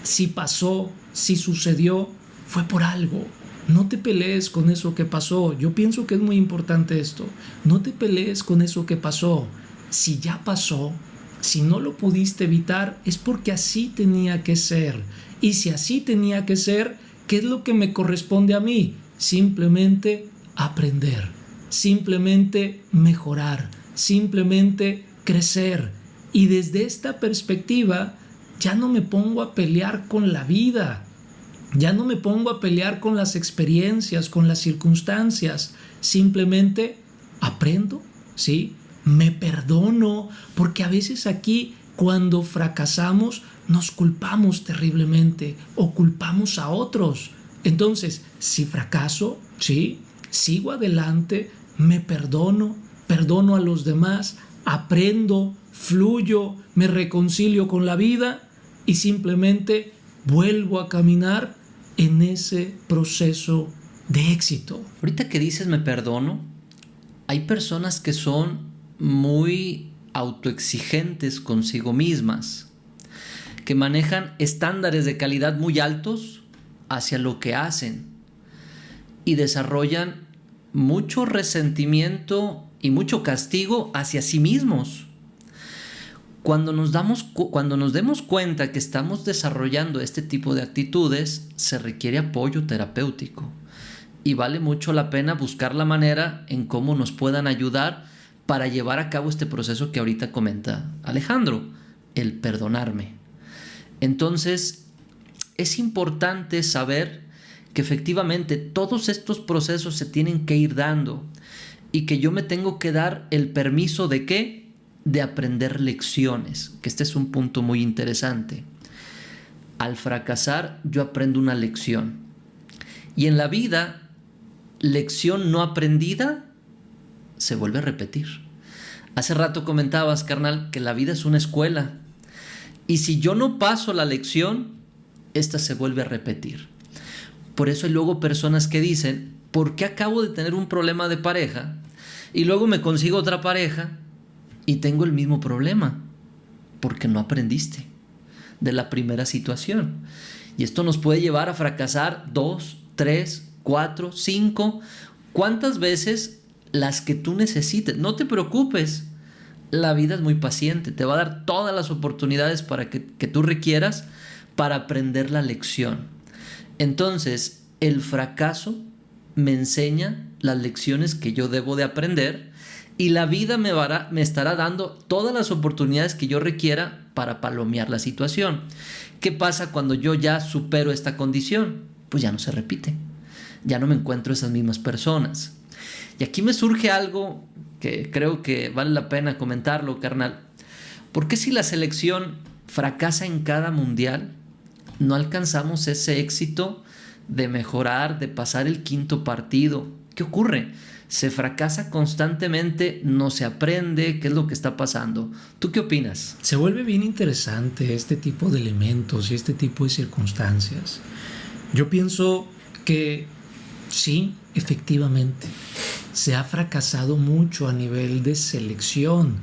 Si pasó, si sucedió, fue por algo. No te pelees con eso que pasó. Yo pienso que es muy importante esto. No te pelees con eso que pasó. Si ya pasó, si no lo pudiste evitar, es porque así tenía que ser. Y si así tenía que ser, ¿qué es lo que me corresponde a mí? Simplemente aprender, simplemente mejorar, simplemente crecer. Y desde esta perspectiva, ya no me pongo a pelear con la vida. Ya no me pongo a pelear con las experiencias, con las circunstancias. Simplemente aprendo, ¿sí? Me perdono, porque a veces aquí, cuando fracasamos, nos culpamos terriblemente o culpamos a otros. Entonces, si fracaso, ¿sí? Sigo adelante, me perdono, perdono a los demás, aprendo, fluyo, me reconcilio con la vida y simplemente vuelvo a caminar en ese proceso de éxito. Ahorita que dices me perdono, hay personas que son muy autoexigentes consigo mismas, que manejan estándares de calidad muy altos hacia lo que hacen y desarrollan mucho resentimiento y mucho castigo hacia sí mismos. Cuando nos demos cuenta que estamos desarrollando este tipo de actitudes, se requiere apoyo terapéutico y vale mucho la pena buscar la manera en cómo nos puedan ayudar para llevar a cabo este proceso que ahorita comenta Alejandro, el perdonarme. Entonces, es importante saber que efectivamente todos estos procesos se tienen que ir dando y que yo me tengo que dar el permiso ¿de qué? De aprender lecciones, que este es un punto muy interesante. Al fracasar, yo aprendo una lección. Y en la vida, lección no aprendida se vuelve a repetir. Hace rato comentabas, carnal, que la vida es una escuela. Y si yo no paso la lección, esta se vuelve a repetir. Por eso hay luego personas que dicen, ¿por qué acabo de tener un problema de pareja? Y luego me consigo otra pareja y tengo el mismo problema, porque no aprendiste de la primera situación. Y esto nos puede llevar a fracasar 2, 3, 4, 5, ¿cuántas veces? Las que tú necesites. No te preocupes, la vida es muy paciente, te va a dar todas las oportunidades para que tú requieras para aprender la lección. Entonces, el fracaso me enseña las lecciones que yo debo de aprender y la vida me estará dando todas las oportunidades que yo requiera para palomear la situación. ¿Qué pasa cuando yo ya supero esta condición? Pues ya no se repite. Ya no me encuentro esas mismas personas. Y aquí me surge algo que creo que vale la pena comentarlo, carnal. ¿Por qué si la selección fracasa en cada mundial, no alcanzamos ese éxito de mejorar, de pasar el quinto partido? ¿Qué ocurre? Se fracasa constantemente, no se aprende, ¿qué es lo que está pasando? ¿Tú qué opinas? Se vuelve bien interesante este tipo de elementos y este tipo de circunstancias. Yo pienso que sí, efectivamente, se ha fracasado mucho a nivel de selección,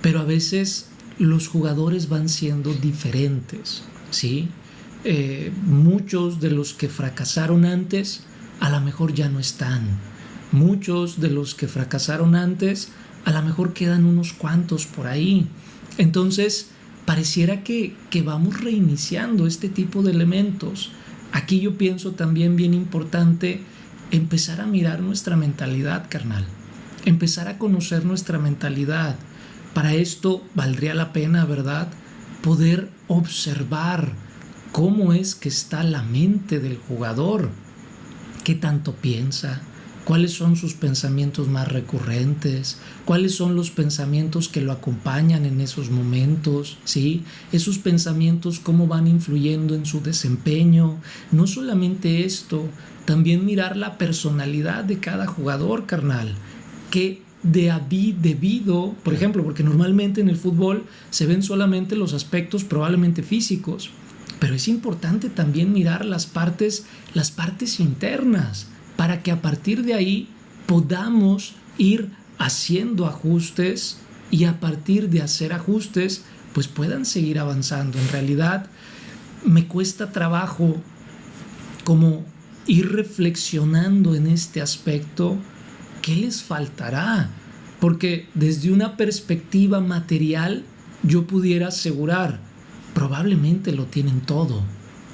pero a veces los jugadores van siendo diferentes, ¿sí? Muchos de los que fracasaron antes a lo mejor ya no están. Muchos de los que fracasaron antes a lo mejor quedan unos cuantos por ahí. Entonces pareciera que vamos reiniciando este tipo de elementos. Aquí yo pienso también bien importante empezar a mirar nuestra mentalidad, carnal. Empezar a conocer nuestra mentalidad. Para esto valdría la pena, ¿verdad?, poder observar cómo es que está la mente del jugador. ¿Qué tanto piensa? cuáles son sus pensamientos más recurrentes, cuáles son los pensamientos que lo acompañan en esos momentos, ¿sí? Esos pensamientos cómo van influyendo en su desempeño. No solamente esto, también mirar la personalidad de cada jugador, carnal, que debido, por ejemplo, porque normalmente en el fútbol se ven solamente los aspectos probablemente físicos, pero es importante también mirar las partes internas, para que a partir de ahí podamos ir haciendo ajustes y a partir de hacer ajustes pues puedan seguir avanzando. En realidad me cuesta trabajo como ir reflexionando en este aspecto. ¿Qué les faltará? Porque desde una perspectiva material yo pudiera asegurar, probablemente lo tienen todo,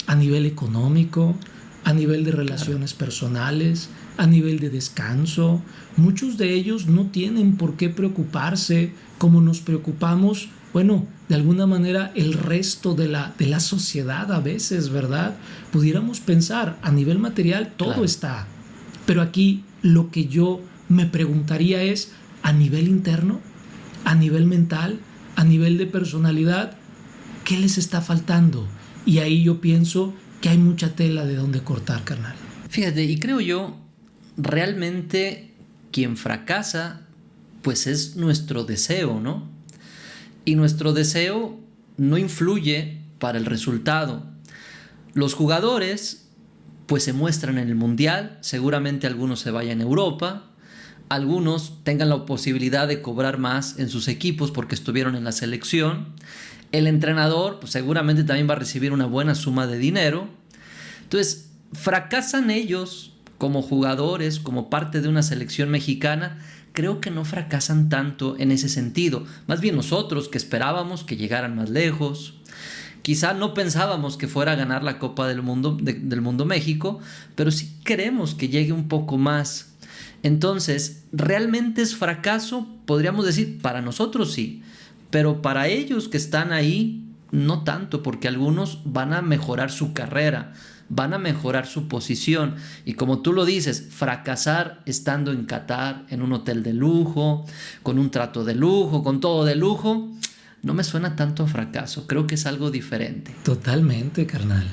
a nivel económico, a nivel de relaciones personales, a nivel de descanso. Muchos de ellos no tienen por qué preocuparse como nos preocupamos, bueno, de alguna manera el resto de la sociedad a veces, ¿verdad? Pudiéramos pensar, a nivel material todo está, pero aquí lo que yo me preguntaría es, a nivel interno, a nivel mental, a nivel de personalidad, ¿qué les está faltando? Y ahí yo pienso que hay mucha tela de donde cortar, carnal. Fíjate, y creo yo, realmente quien fracasa, pues es nuestro deseo, ¿no? Y nuestro deseo no influye para el resultado. Los jugadores, pues se muestran en el Mundial, seguramente algunos se vayan a Europa, algunos tengan la posibilidad de cobrar más en sus equipos porque estuvieron en la selección. El entrenador pues seguramente también va a recibir una buena suma de dinero. Entonces, fracasan ellos como jugadores, como parte de una selección mexicana. Creo que no fracasan tanto en ese sentido. Más bien nosotros que esperábamos que llegaran más lejos. Quizá no pensábamos que fuera a ganar la Copa del Mundo México, pero sí queremos que llegue un poco más. Entonces, ¿realmente es fracaso? Podríamos decir, para nosotros sí. Pero para ellos que están ahí, no tanto, porque algunos van a mejorar su carrera, van a mejorar su posición. Y como tú lo dices, fracasar estando en Qatar, en un hotel de lujo, con un trato de lujo, con todo de lujo, no me suena tanto a fracaso. Creo que es algo diferente. Totalmente, carnal.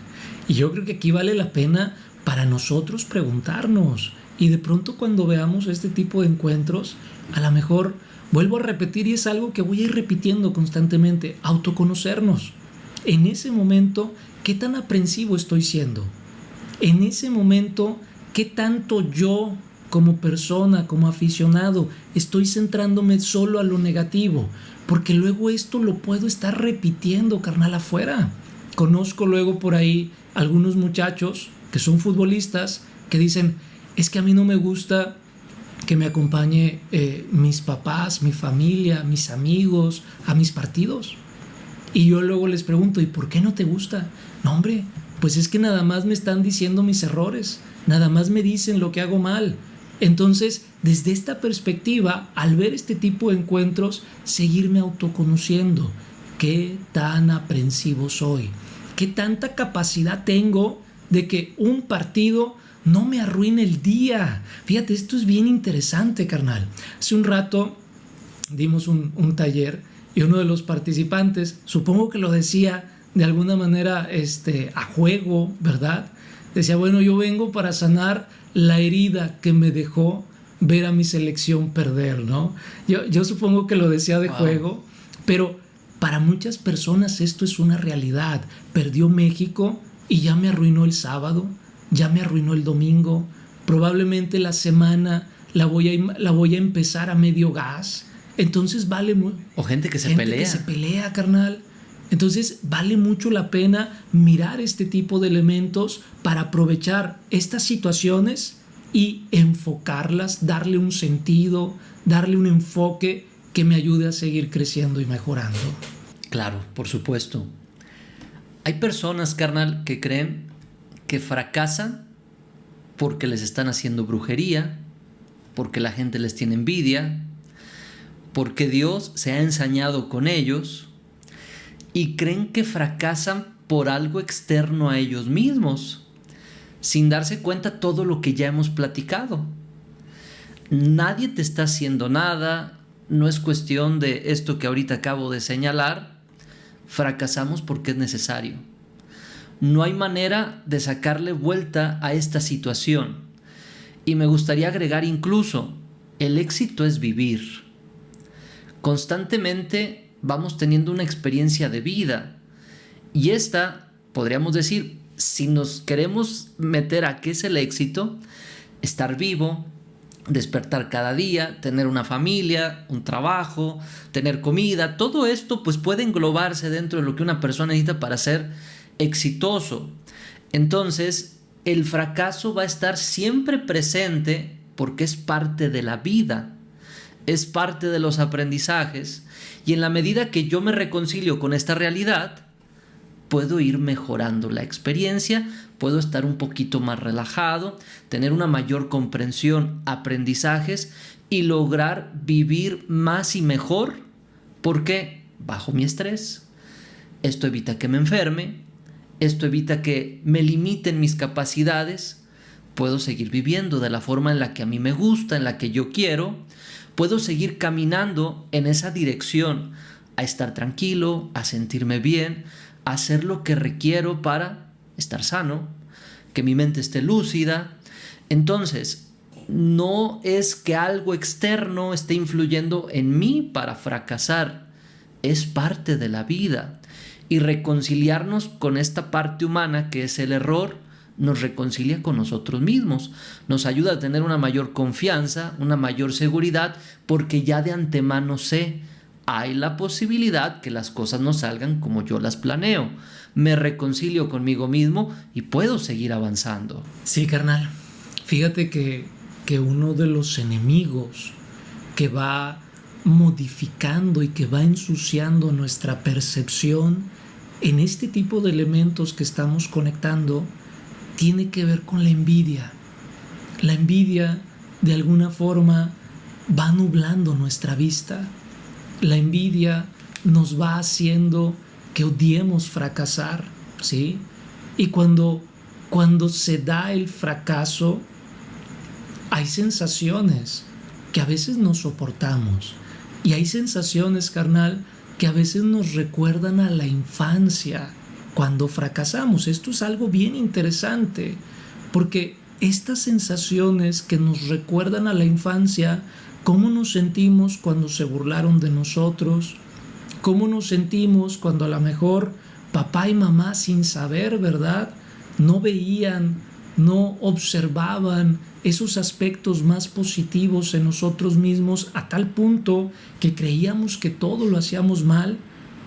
Y yo creo que aquí vale la pena para nosotros preguntarnos. Y de pronto cuando veamos este tipo de encuentros, a lo mejor vuelvo a repetir y es algo que voy a ir repitiendo constantemente, autoconocernos. En ese momento, ¿qué tan aprensivo estoy siendo? En ese momento, ¿qué tanto yo como persona, como aficionado, estoy centrándome solo a lo negativo? Porque luego esto lo puedo estar repitiendo, carnal, afuera. Conozco luego por ahí algunos muchachos que son futbolistas que dicen, es que a mí no me gusta que me acompañe mis papás, mi familia, mis amigos a mis partidos. Y yo luego les pregunto, ¿y por qué no te gusta? No, hombre, pues es que nada más me están diciendo mis errores, nada más me dicen lo que hago mal. Entonces, desde esta perspectiva, al ver este tipo de encuentros, seguirme autoconociendo. ¿Qué tan aprensivo soy? ¿Qué tanta capacidad tengo de que un partido no me arruine el día? Fíjate, esto es bien interesante, carnal. Hace un rato dimos un taller y uno de los participantes, supongo que lo decía de alguna manera a juego, ¿verdad? Decía, bueno, yo vengo para sanar la herida que me dejó ver a mi selección perder, ¿no? Yo supongo que lo decía de juego, pero para muchas personas esto es una realidad. Perdió México y ya me arruinó el sábado, ya me arruinó el domingo, probablemente la semana la voy a empezar a medio gas. Entonces vale mucho. O gente que se pelea. Que se pelea, carnal. Entonces vale mucho la pena mirar este tipo de elementos para aprovechar estas situaciones y enfocarlas, darle un sentido, darle un enfoque que me ayude a seguir creciendo y mejorando. Claro, por supuesto. Hay personas, carnal, que creen que fracasan porque les están haciendo brujería, porque la gente les tiene envidia, porque Dios se ha ensañado con ellos, y creen que fracasan por algo externo a ellos mismos, sin darse cuenta todo lo que ya hemos platicado. Nadie te está haciendo nada, no es cuestión de esto que ahorita acabo de señalar. Fracasamos porque es necesario. No hay manera de sacarle vuelta a esta situación. Y me gustaría agregar incluso, el éxito es vivir. Constantemente vamos teniendo una experiencia de vida. Y esta, podríamos decir, si nos queremos meter a qué es el éxito, estar vivo, despertar cada día, tener una familia, un trabajo, tener comida, todo esto pues puede englobarse dentro de lo que una persona necesita para ser exitoso. Entonces, el fracaso va a estar siempre presente porque es parte de la vida, es parte de los aprendizajes, y en la medida que yo me reconcilio con esta realidad, puedo ir mejorando la experiencia, puedo estar un poquito más relajado, tener una mayor comprensión, aprendizajes y lograr vivir más y mejor porque bajo mi estrés. Esto evita que me enferme, esto evita que me limiten mis capacidades, puedo seguir viviendo de la forma en la que a mí me gusta, en la que yo quiero, puedo seguir caminando en esa dirección, a estar tranquilo, a sentirme bien, a hacer lo que requiero para estar sano, que mi mente esté lúcida. Entonces, no es que algo externo esté influyendo en mí para fracasar, es parte de la vida. Y reconciliarnos con esta parte humana que es el error, nos reconcilia con nosotros mismos, nos ayuda a tener una mayor confianza, una mayor seguridad, porque ya de antemano sé, hay la posibilidad que las cosas no salgan como yo las planeo. Me reconcilio conmigo mismo y puedo seguir avanzando. Sí, carnal. Fíjate que uno de los enemigos que va modificando y que va ensuciando nuestra percepción en este tipo de elementos que estamos conectando tiene que ver con la envidia. La envidia, de alguna forma, va nublando nuestra vista. La envidia nos va haciendo que odiemos fracasar, ¿sí? Y cuando se da el fracaso, hay sensaciones que a veces no soportamos. Y hay sensaciones, carnal, que a veces nos recuerdan a la infancia cuando fracasamos. Esto es algo bien interesante, porque estas sensaciones que nos recuerdan a la infancia, cómo nos sentimos cuando se burlaron de nosotros, cómo nos sentimos cuando a lo mejor papá y mamá, sin saber, ¿verdad?, no veían, no observaban esos aspectos más positivos en nosotros mismos, a tal punto que creíamos que todo lo hacíamos mal,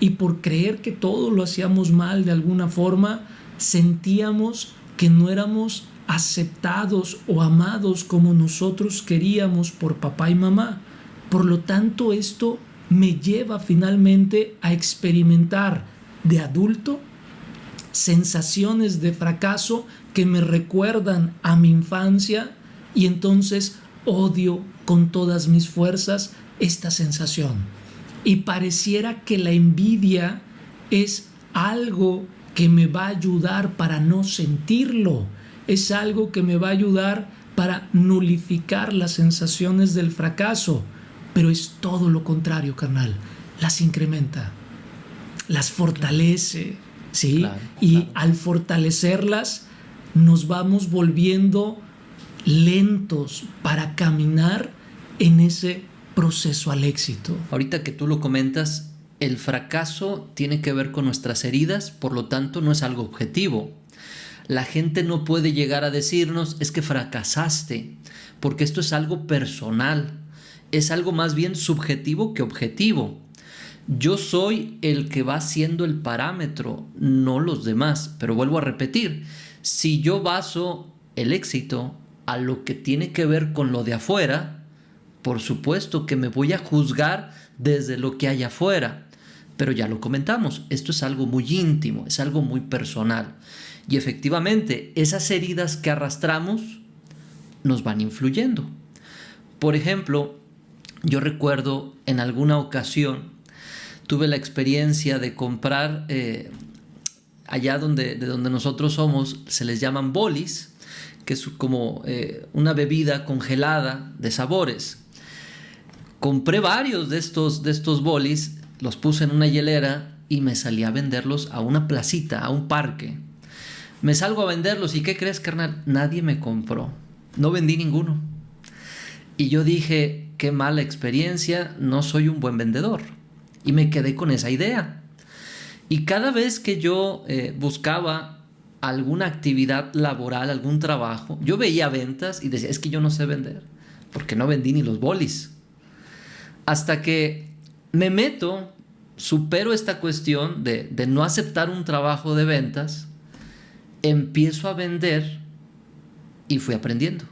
y por creer que todo lo hacíamos mal de alguna forma, sentíamos que no éramos aceptados o amados como nosotros queríamos por papá y mamá. Por lo tanto, esto me lleva finalmente a experimentar de adulto sensaciones de fracaso que me recuerdan a mi infancia, y entonces odio con todas mis fuerzas esta sensación. Y pareciera que la envidia es algo que me va a ayudar para no sentirlo, es algo que me va a ayudar para nulificar las sensaciones del fracaso, pero es todo lo contrario, carnal. Las incrementa, las fortalece, ¿sí? Claro, y claro. Al fortalecerlas nos vamos volviendo lentos para caminar en ese proceso al éxito. Ahorita que tú lo comentas, el fracaso tiene que ver con nuestras heridas, por lo tanto no es algo objetivo. La gente no puede llegar a decirnos es que fracasaste, porque esto es algo personal, es algo más bien subjetivo que objetivo. Yo soy el que va siendo el parámetro, no los demás. Pero vuelvo a repetir, si yo baso el éxito a lo que tiene que ver con lo de afuera, por supuesto que me voy a juzgar desde lo que hay afuera. Pero ya lo comentamos, esto es algo muy íntimo, es algo muy personal. Y efectivamente, esas heridas que arrastramos nos van influyendo. Por ejemplo, yo recuerdo en alguna ocasión tuve la experiencia de comprar allá de donde nosotros somos, se les llaman bolis. que es como una bebida congelada de sabores. Compré varios de estos bolis, los puse en una hielera y me salí a venderlos a una placita, a un parque. Me salgo a venderlos y ¿qué crees, carnal? Nadie me compró. No vendí ninguno. Y yo dije, qué mala experiencia, no soy un buen vendedor. Y me quedé con esa idea. Y cada vez que yo buscaba alguna actividad laboral, algún trabajo, yo veía ventas y decía, es que yo no sé vender, porque no vendí ni los bolis. Hasta que me meto, supero esta cuestión de no aceptar un trabajo de ventas, empiezo a vender y fui aprendiendo.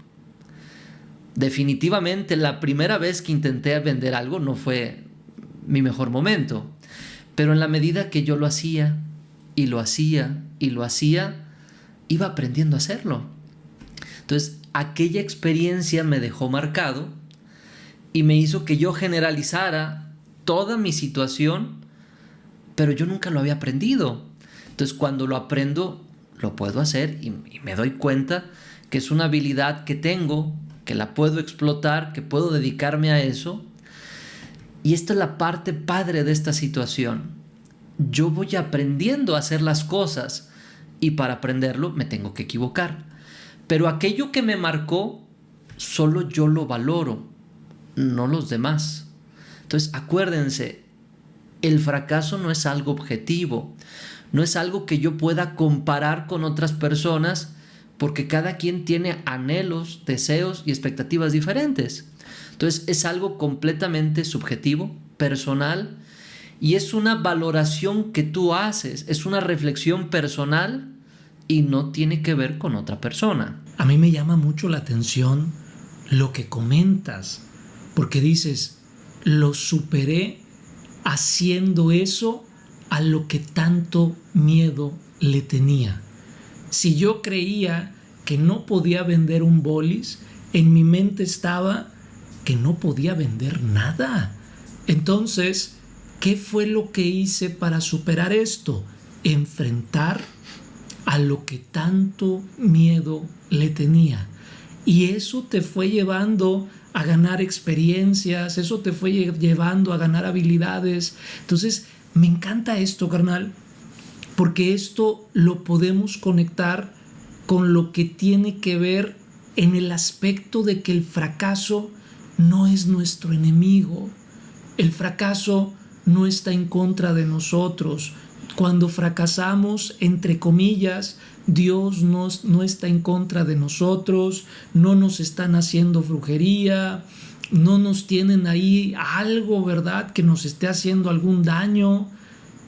Definitivamente la primera vez que intenté vender algo no fue mi mejor momento, pero en la medida que yo lo hacía y lo hacía y lo hacía, iba aprendiendo a hacerlo. Entonces aquella experiencia me dejó marcado y me hizo que yo generalizara toda mi situación, pero yo nunca lo había aprendido. Entonces cuando lo aprendo, lo puedo hacer y me doy cuenta que es una habilidad que tengo, que la puedo explotar, que puedo dedicarme a eso. Y esta es la parte padre de esta situación. Yo voy aprendiendo a hacer las cosas y para aprenderlo me tengo que equivocar. Pero aquello que me marcó, solo yo lo valoro, no los demás. Entonces acuérdense, el fracaso no es algo objetivo, no es algo que yo pueda comparar con otras personas, porque cada quien tiene anhelos, deseos y expectativas diferentes. Entonces es algo completamente subjetivo, personal, y es una valoración que tú haces, es una reflexión personal y no tiene que ver con otra persona. A mí me llama mucho la atención lo que comentas, porque dices, lo superé haciendo eso a lo que tanto miedo le tenía. Si yo creía que no podía vender un bolis, en mi mente estaba que no podía vender nada. Entonces, ¿qué fue lo que hice para superar esto? Enfrentar a lo que tanto miedo le tenía. Y eso te fue llevando a ganar experiencias, eso te fue llevando a ganar habilidades. Entonces, me encanta esto, carnal, porque esto lo podemos conectar con lo que tiene que ver en el aspecto de que el fracaso no es nuestro enemigo. El fracaso no está en contra de nosotros. Cuando fracasamos, entre comillas, Dios no está en contra de nosotros, no nos están haciendo brujería, no nos tienen ahí algo, ¿verdad?, que nos esté haciendo algún daño.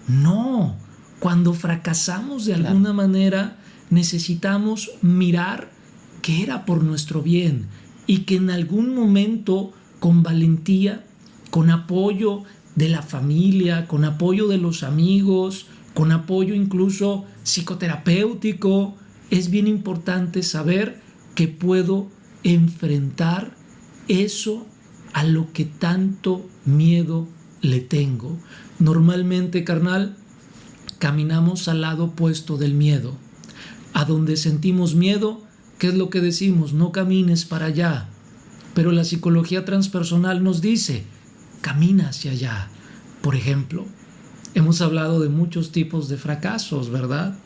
No, cuando fracasamos de alguna manera, necesitamos mirar que era por nuestro bien y que en algún momento, con valentía, con apoyo de la familia, con apoyo de los amigos, con apoyo incluso psicoterapéutico, es bien importante saber que puedo enfrentar eso a lo que tanto miedo le tengo. Normalmente, carnal, caminamos al lado opuesto del miedo. A donde sentimos miedo, ¿qué es lo que decimos? No camines para allá. Pero la psicología transpersonal nos dice, camina hacia allá. Por ejemplo, hemos hablado de muchos tipos de fracasos, ¿verdad?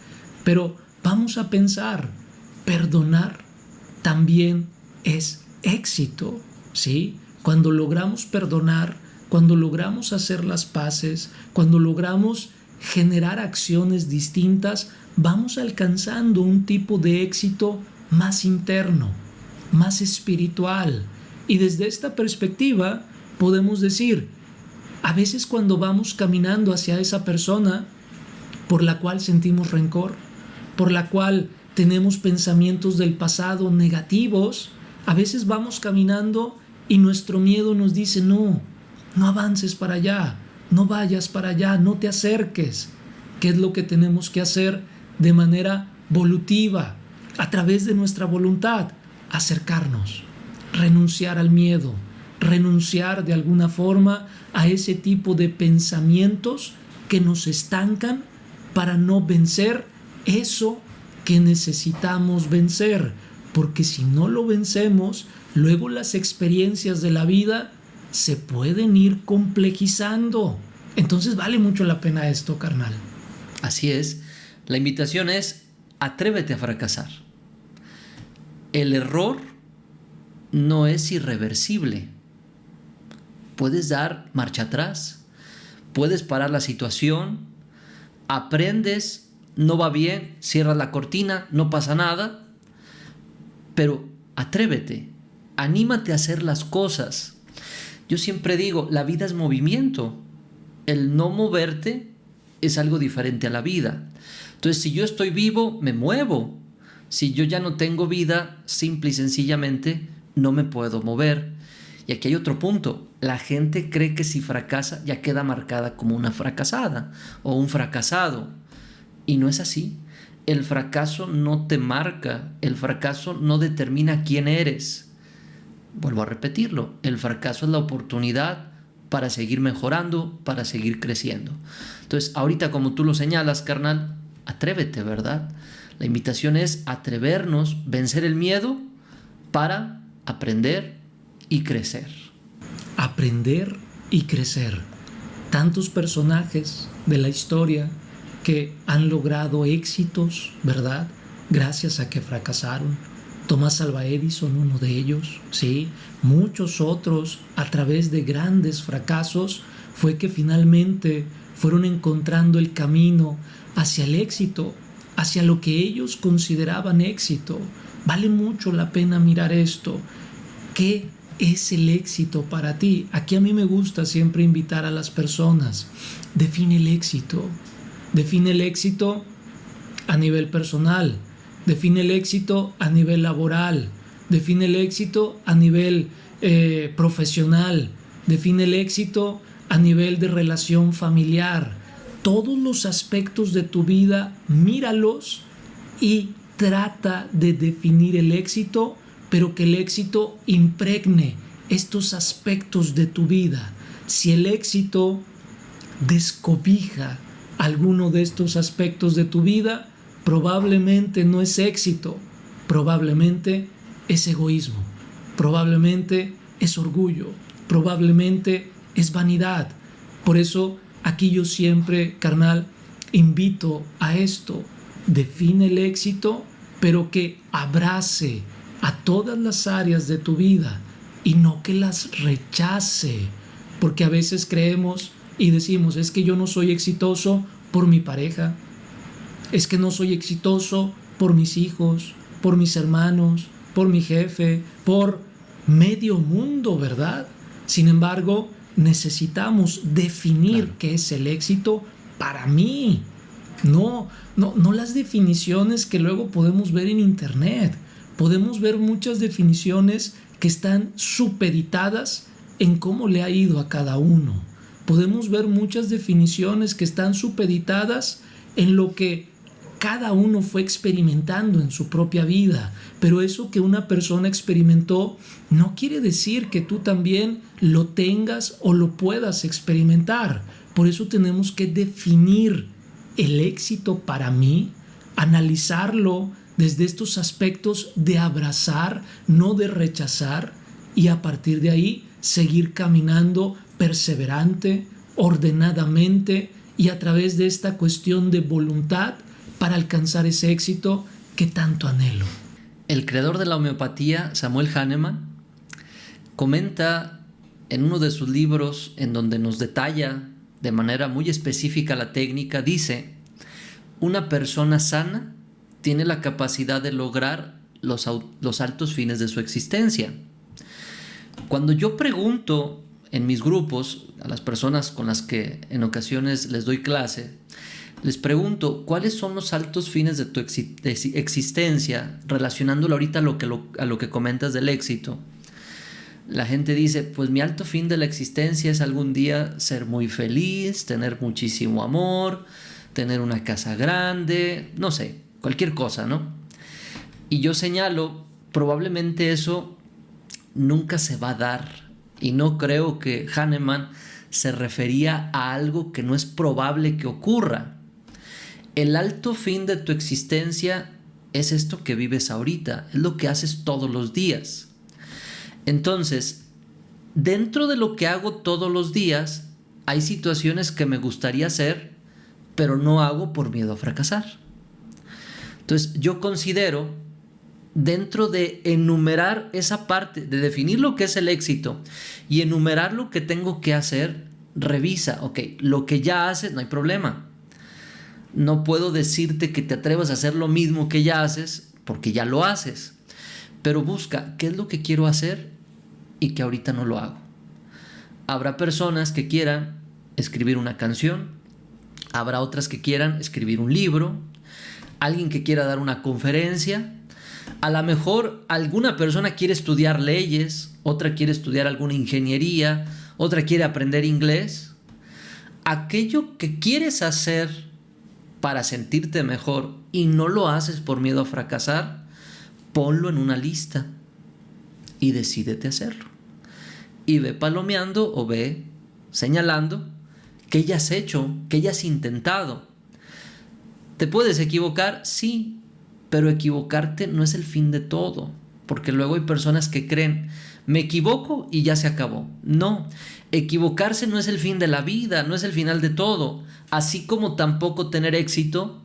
Pero vamos a pensar, perdonar también es éxito, ¿sí? Cuando logramos perdonar, cuando logramos hacer las paces, cuando logramos generar acciones distintas, vamos alcanzando un tipo de éxito más interno, más espiritual. Y desde esta perspectiva podemos decir, a veces cuando vamos caminando hacia esa persona por la cual sentimos rencor, por la cual tenemos pensamientos del pasado negativos, a veces vamos caminando y nuestro miedo nos dice, no avances para allá, no vayas para allá, no te acerques. ¿Qué es lo que tenemos que hacer de manera volutiva, a través de nuestra voluntad? Acercarnos, renunciar al miedo, renunciar de alguna forma a ese tipo de pensamientos que nos estancan para no vencer eso que necesitamos vencer. porque si no lo vencemos, luego las experiencias de la vida se pueden ir complejizando. Entonces vale mucho la pena esto, carnal. Así es. La invitación es: atrévete a fracasar. El error no es irreversible. Puedes dar marcha atrás, puedes parar la situación, aprendes, no va bien, cierras la cortina, no pasa nada, pero atrévete, anímate a hacer las cosas. Yo siempre digo, la vida es movimiento. El no moverte es algo diferente a la vida. Entonces, si yo estoy vivo, me muevo. Si yo ya no tengo vida, simple y sencillamente no me puedo mover. Y aquí hay otro punto. La gente cree que si fracasa ya queda marcada como una fracasada o un fracasado. Y no es así. El fracaso no te marca. El fracaso no determina quién eres. Vuelvo a repetirlo. El fracaso es la oportunidad para seguir mejorando, para seguir creciendo. Entonces, ahorita como tú lo señalas, carnal, atrévete, ¿verdad? La invitación es atrevernos, vencer el miedo para aprender y crecer. Aprender y crecer. Tantos personajes de la historia que han logrado éxitos, ¿verdad? Gracias a que fracasaron. Tomás Alva Edison, uno de ellos, ¿sí? Muchos otros, a través de grandes fracasos, fue que finalmente fueron encontrando el camino hacia el éxito, hacia lo que ellos consideraban éxito. Vale mucho la pena mirar esto. ¿Qué es el éxito para ti? Aquí a mí me gusta siempre invitar a las personas. Define el éxito. Define el éxito a nivel personal. Define el éxito a nivel laboral. Define el éxito a nivel profesional. Define el éxito a nivel de relación familiar. Todos los aspectos de tu vida, míralos y trata de definir el éxito, pero que el éxito impregne estos aspectos de tu vida. Si el éxito descobija alguno de estos aspectos de tu vida, probablemente no es éxito, probablemente es egoísmo, probablemente es orgullo, probablemente es vanidad. Por eso aquí yo siempre, carnal, invito a esto. Define el éxito, pero que abrace a todas las áreas de tu vida y no que las rechace. Porque a veces creemos y decimos, es que yo no soy exitoso por mi pareja, es que no soy exitoso por mis hijos, por mis hermanos, por mi jefe, por medio mundo, ¿verdad? Sin embargo, necesitamos definir qué es el éxito para mí. No las definiciones que luego podemos ver en internet. Podemos ver muchas definiciones que están supeditadas en cómo le ha ido a cada uno. Podemos ver muchas definiciones que están supeditadas en lo que cada uno fue experimentando en su propia vida. Pero eso que una persona experimentó no quiere decir que tú también lo tengas o lo puedas experimentar. Por eso tenemos que definir el éxito para mí, analizarlo desde estos aspectos de abrazar, no de rechazar, y a partir de ahí seguir caminando perseverante, ordenadamente y a través de esta cuestión de voluntad para alcanzar ese éxito que tanto anhelo. El creador de la homeopatía, Samuel Hahnemann, comenta en uno de sus libros en donde nos detalla de manera muy específica la técnica, dice: una persona sana tiene la capacidad de lograr los altos fines de su existencia. Cuando yo pregunto en mis grupos a las personas con las que en ocasiones les doy clase, les pregunto cuáles son los altos fines de tu existencia, relacionándolo ahorita a lo que comentas del éxito. La gente dice, pues mi alto fin de la existencia es algún día ser muy feliz, tener muchísimo amor, tener una casa grande, no sé, cualquier cosa, ¿no? Y yo señalo, probablemente eso nunca se va a dar. Y no creo que Hahnemann se refería a algo que no es probable que ocurra. El alto fin de tu existencia es esto que vives ahorita, es lo que haces todos los días. Entonces, dentro de lo que hago todos los días, hay situaciones que me gustaría hacer, pero no hago por miedo a fracasar. Entonces, yo considero, dentro de enumerar esa parte, de definir lo que es el éxito y enumerar lo que tengo que hacer, revisa, ok, lo que ya haces, no hay problema. No puedo decirte que te atrevas a hacer lo mismo que ya haces, porque ya lo haces. Pero busca qué es lo que quiero hacer y que ahorita no lo hago. Habrá personas que quieran escribir una canción, habrá otras que quieran escribir un libro, alguien que quiera dar una conferencia. A lo mejor alguna persona quiere estudiar leyes, otra quiere estudiar alguna ingeniería, otra quiere aprender inglés. Aquello que quieres hacer para sentirte mejor y no lo haces por miedo a fracasar, ponlo en una lista y decídete hacerlo. Y ve palomeando o ve señalando qué ya has hecho, qué ya has intentado. ¿Te puedes equivocar? Sí, pero equivocarte no es el fin de todo, porque luego hay personas que creen, me equivoco y ya se acabó. No, equivocarse no es el fin de la vida, no es el final de todo, así como tampoco tener éxito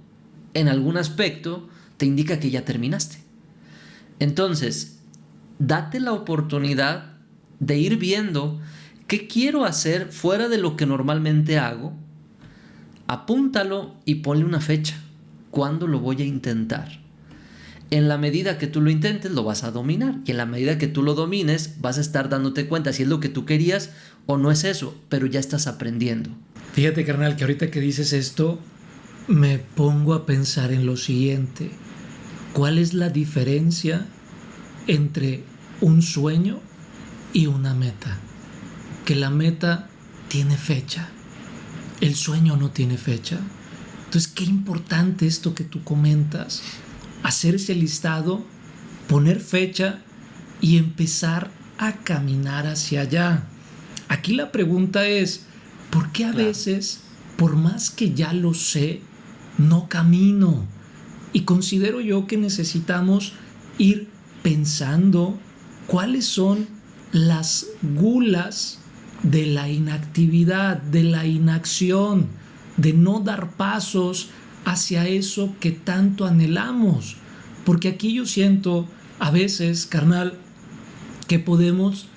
en algún aspecto te indica que ya terminaste. Entonces, date la oportunidad de ir viendo qué quiero hacer fuera de lo que normalmente hago, apúntalo y ponle una fecha. ¿Cuándo lo voy a intentar? En la medida que tú lo intentes, lo vas a dominar. Y en la medida que tú lo domines, vas a estar dándote cuenta si es lo que tú querías o no es eso, pero ya estás aprendiendo. Fíjate, carnal, que ahorita que dices esto, me pongo a pensar en lo siguiente. ¿Cuál es la diferencia entre un sueño y una meta? Que la meta tiene fecha, el sueño no tiene fecha. Entonces, qué importante esto que tú comentas. Hacer ese listado, poner fecha y empezar a caminar hacia allá. Aquí la pregunta es, ¿por qué a veces, por más que ya lo sé, no camino? Y considero yo que necesitamos ir pensando cuáles son las gulas de la inactividad, de la inacción, de no dar pasos hacia eso que tanto anhelamos. Porque aquí yo siento a veces, carnal, que podemos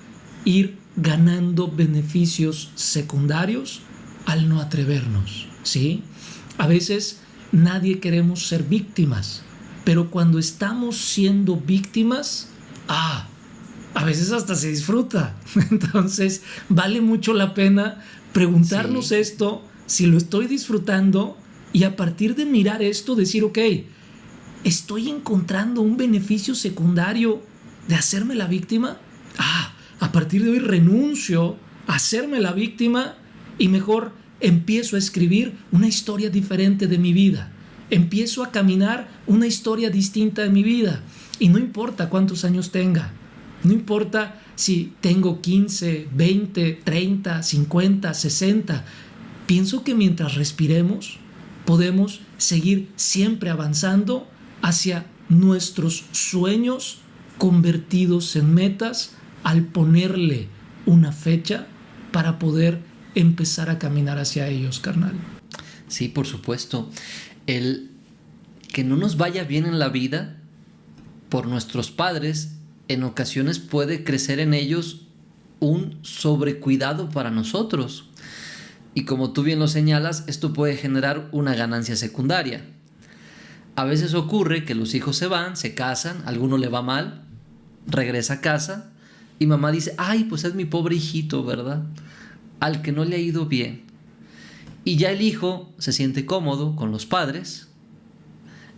ir ganando beneficios secundarios al no atrevernos, ¿sí? A veces nadie queremos ser víctimas, pero cuando estamos siendo víctimas, a veces hasta se disfruta. Entonces vale mucho la pena preguntarnos esto, si lo estoy disfrutando, y a partir de mirar esto decir, ok, ¿estoy encontrando un beneficio secundario de hacerme la víctima? A partir de hoy renuncio a hacerme la víctima y mejor empiezo a escribir una historia diferente de mi vida. Empiezo a caminar una historia distinta de mi vida. Y no importa cuántos años tenga. No importa si tengo 15, 20, 30, 50, 60. Pienso que mientras respiremos, podemos seguir siempre avanzando hacia nuestros sueños convertidos en metas al ponerle una fecha para poder empezar a caminar hacia ellos, carnal. Sí, por supuesto. El que no nos vaya bien en la vida por nuestros padres, en ocasiones puede crecer en ellos un sobrecuidado para nosotros. Y como tú bien lo señalas, esto puede generar una ganancia secundaria. A veces ocurre que los hijos se van, se casan, a alguno le va mal, regresa a casa y mamá dice, ay, pues es mi pobre hijito, ¿verdad? Al que no le ha ido bien. Y ya el hijo se siente cómodo con los padres,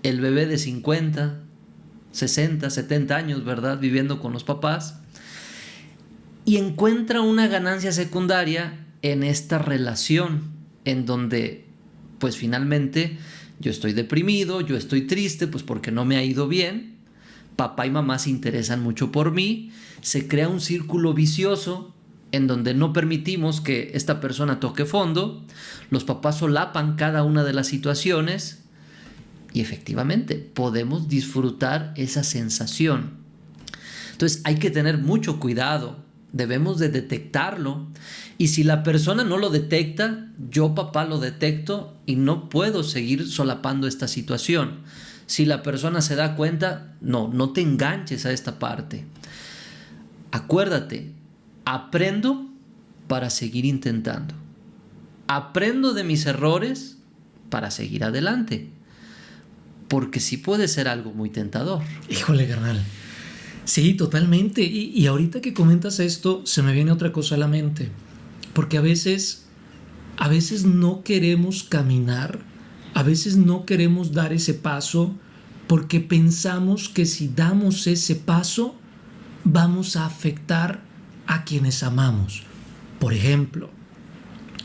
el bebé de 50, 60, 70 años, ¿verdad? Viviendo con los papás, y encuentra una ganancia secundaria en esta relación en donde pues finalmente yo estoy deprimido, yo estoy triste pues porque no me ha ido bien, papá y mamá se interesan mucho por mí, se crea un círculo vicioso en donde no permitimos que esta persona toque fondo, los papás solapan cada una de las situaciones Y efectivamente, podemos disfrutar esa sensación. Entonces hay que tener mucho cuidado, debemos de detectarlo. Y si la persona no lo detecta, yo papá lo detecto y no puedo seguir solapando esta situación. Si la persona se da cuenta, no te enganches a esta parte. Acuérdate, aprendo para seguir intentando. Aprendo de mis errores para seguir adelante. Porque sí puede ser algo muy tentador. Híjole, carnal. Sí, totalmente. Y ahorita que comentas esto, se me viene otra cosa a la mente. Porque a veces no queremos caminar, a veces no queremos dar ese paso, porque pensamos que si damos ese paso, vamos a afectar a quienes amamos. Por ejemplo,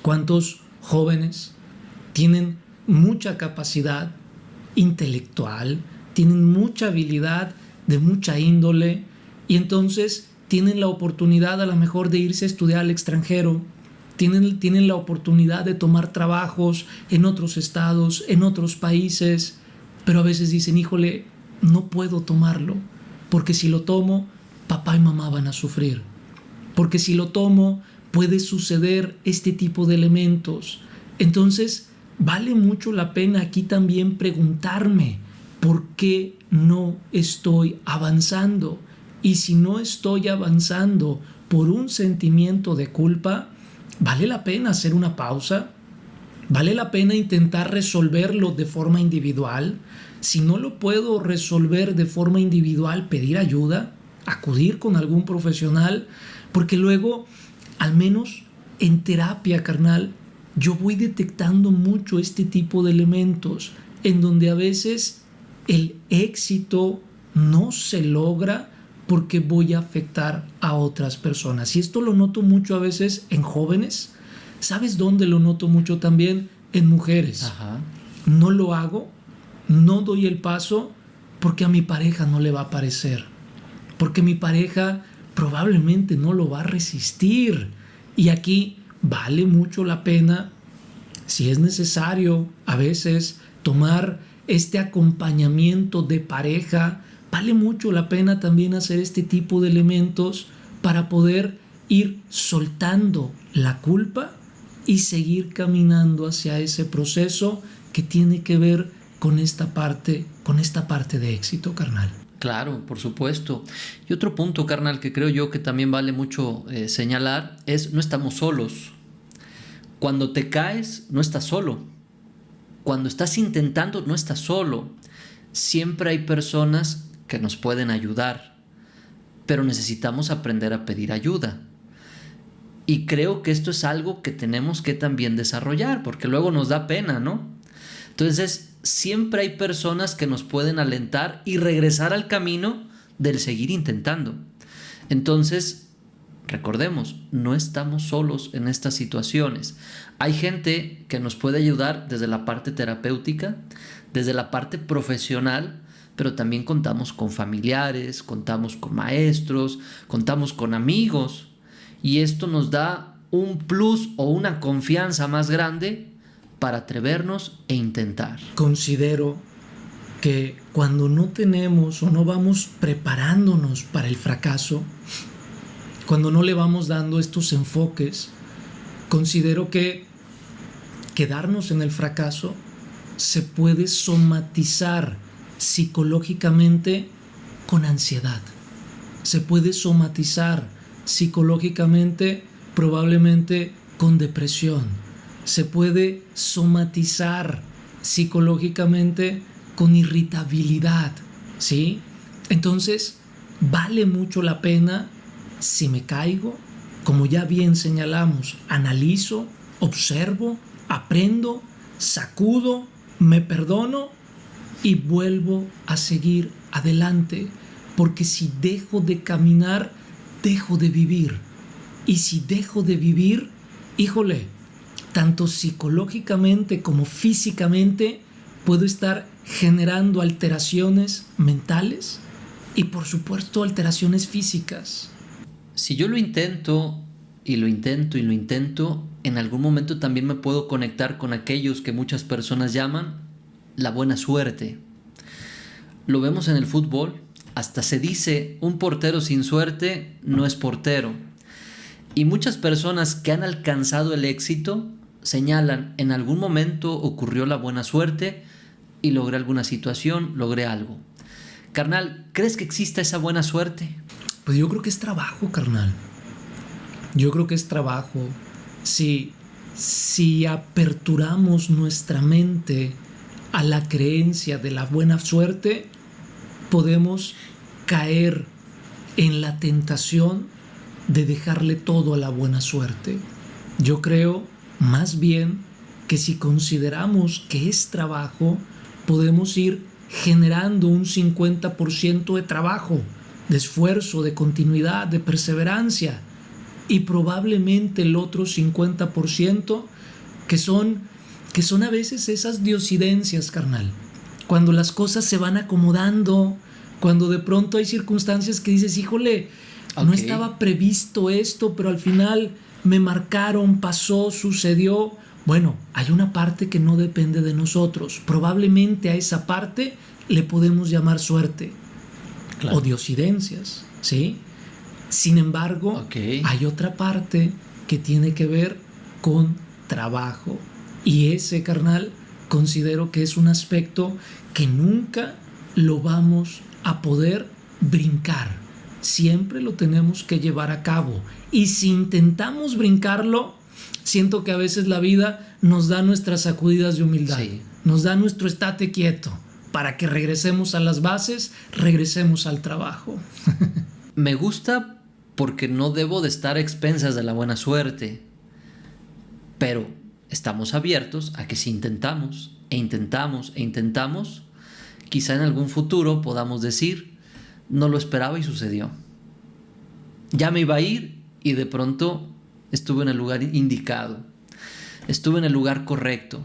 ¿cuántos jóvenes tienen mucha capacidad intelectual, tienen mucha habilidad de mucha índole y entonces tienen la oportunidad a lo mejor de irse a estudiar al extranjero, tienen la oportunidad de tomar trabajos en otros estados, en otros países, pero a veces dicen, híjole, no puedo tomarlo, porque si lo tomo, papá y mamá van a sufrir, porque si lo tomo, puede suceder este tipo de elementos. Entonces, vale mucho la pena aquí también preguntarme por qué no estoy avanzando. Y si no estoy avanzando por un sentimiento de culpa, vale la pena hacer una pausa, vale la pena intentar resolverlo de forma individual. Si no lo puedo resolver de forma individual, pedir ayuda, acudir con algún profesional, porque luego, al menos en terapia, carnal, yo voy detectando mucho este tipo de elementos en donde a veces el éxito no se logra porque voy a afectar a otras personas. Y esto lo noto mucho a veces en jóvenes. ¿Sabes dónde lo noto mucho también? En mujeres. Ajá. No lo hago, no doy el paso porque a mi pareja no le va a parecer. Porque mi pareja probablemente no lo va a resistir. Y aquí vale mucho la pena, si es necesario, a veces tomar este acompañamiento de pareja. Vale mucho la pena también hacer este tipo de elementos para poder ir soltando la culpa y seguir caminando hacia ese proceso que tiene que ver con esta parte de éxito, carnal. Claro, por supuesto. Y otro punto, carnal, que creo yo que también vale mucho señalar es no estamos solos. Cuando te caes, no estás solo. Cuando estás intentando, no estás solo. Siempre hay personas que nos pueden ayudar, pero necesitamos aprender a pedir ayuda. Y creo que esto es algo que tenemos que también desarrollar, porque luego nos da pena, ¿no? Entonces, siempre hay personas que nos pueden alentar y regresar al camino del seguir intentando. Entonces, recordemos, no estamos solos en estas situaciones. Hay gente que nos puede ayudar desde la parte terapéutica, desde la parte profesional, pero también contamos con familiares, contamos con maestros, contamos con amigos. Y esto nos da un plus o una confianza más grande para atrevernos e intentar. Considero que cuando no tenemos o no vamos preparándonos para el fracaso, cuando no le vamos dando estos enfoques, considero que quedarnos en el fracaso se puede somatizar psicológicamente con ansiedad. Se puede somatizar psicológicamente probablemente con depresión. Se puede somatizar psicológicamente con irritabilidad, ¿sí? Entonces, vale mucho la pena, si me caigo, como ya bien señalamos, analizo, observo, aprendo, sacudo, me perdono y vuelvo a seguir adelante, porque si dejo de caminar, dejo de vivir. Y si dejo de vivir, híjole, tanto psicológicamente como físicamente puedo estar generando alteraciones mentales y por supuesto alteraciones físicas. Si yo lo intento y lo intento y lo intento, en algún momento también me puedo conectar con aquellos que muchas personas llaman la buena suerte. Lo vemos en el fútbol, hasta se dice, un portero sin suerte no es portero. Y muchas personas que han alcanzado el éxito señalan, en algún momento ocurrió la buena suerte y logré alguna situación, logré algo. Carnal, ¿crees que exista esa buena suerte? Pues yo creo que es trabajo, carnal. Yo creo que es trabajo. Si aperturamos nuestra mente a la creencia de la buena suerte, podemos caer en la tentación de dejarle todo a la buena suerte. Yo creo más bien que si consideramos que es trabajo, podemos ir generando un 50% de trabajo, de esfuerzo, de continuidad, de perseverancia, y probablemente el otro 50% que son a veces esas diosidencias, carnal. Cuando las cosas se van acomodando, cuando de pronto hay circunstancias que dices, híjole, no estaba previsto esto, pero al final me marcaron, pasó, sucedió. Bueno, hay una parte que no depende de nosotros. Probablemente a esa parte le podemos llamar suerte, claro, o diosidencias, ¿sí? Sin embargo, hay otra parte que tiene que ver con trabajo. Y ese, carnal, considero que es un aspecto que nunca lo vamos a poder brincar. Siempre lo tenemos que llevar a cabo. Y si intentamos brincarlo, siento que a veces la vida nos da nuestras sacudidas de humildad. Sí. Nos da nuestro estate quieto para que regresemos a las bases, regresemos al trabajo. Me gusta porque no debo de estar a expensas de la buena suerte. Pero estamos abiertos a que si intentamos, quizá en algún futuro podamos decir, no lo esperaba y sucedió. Ya me iba a ir y de pronto estuve en el lugar indicado. Estuve en el lugar correcto.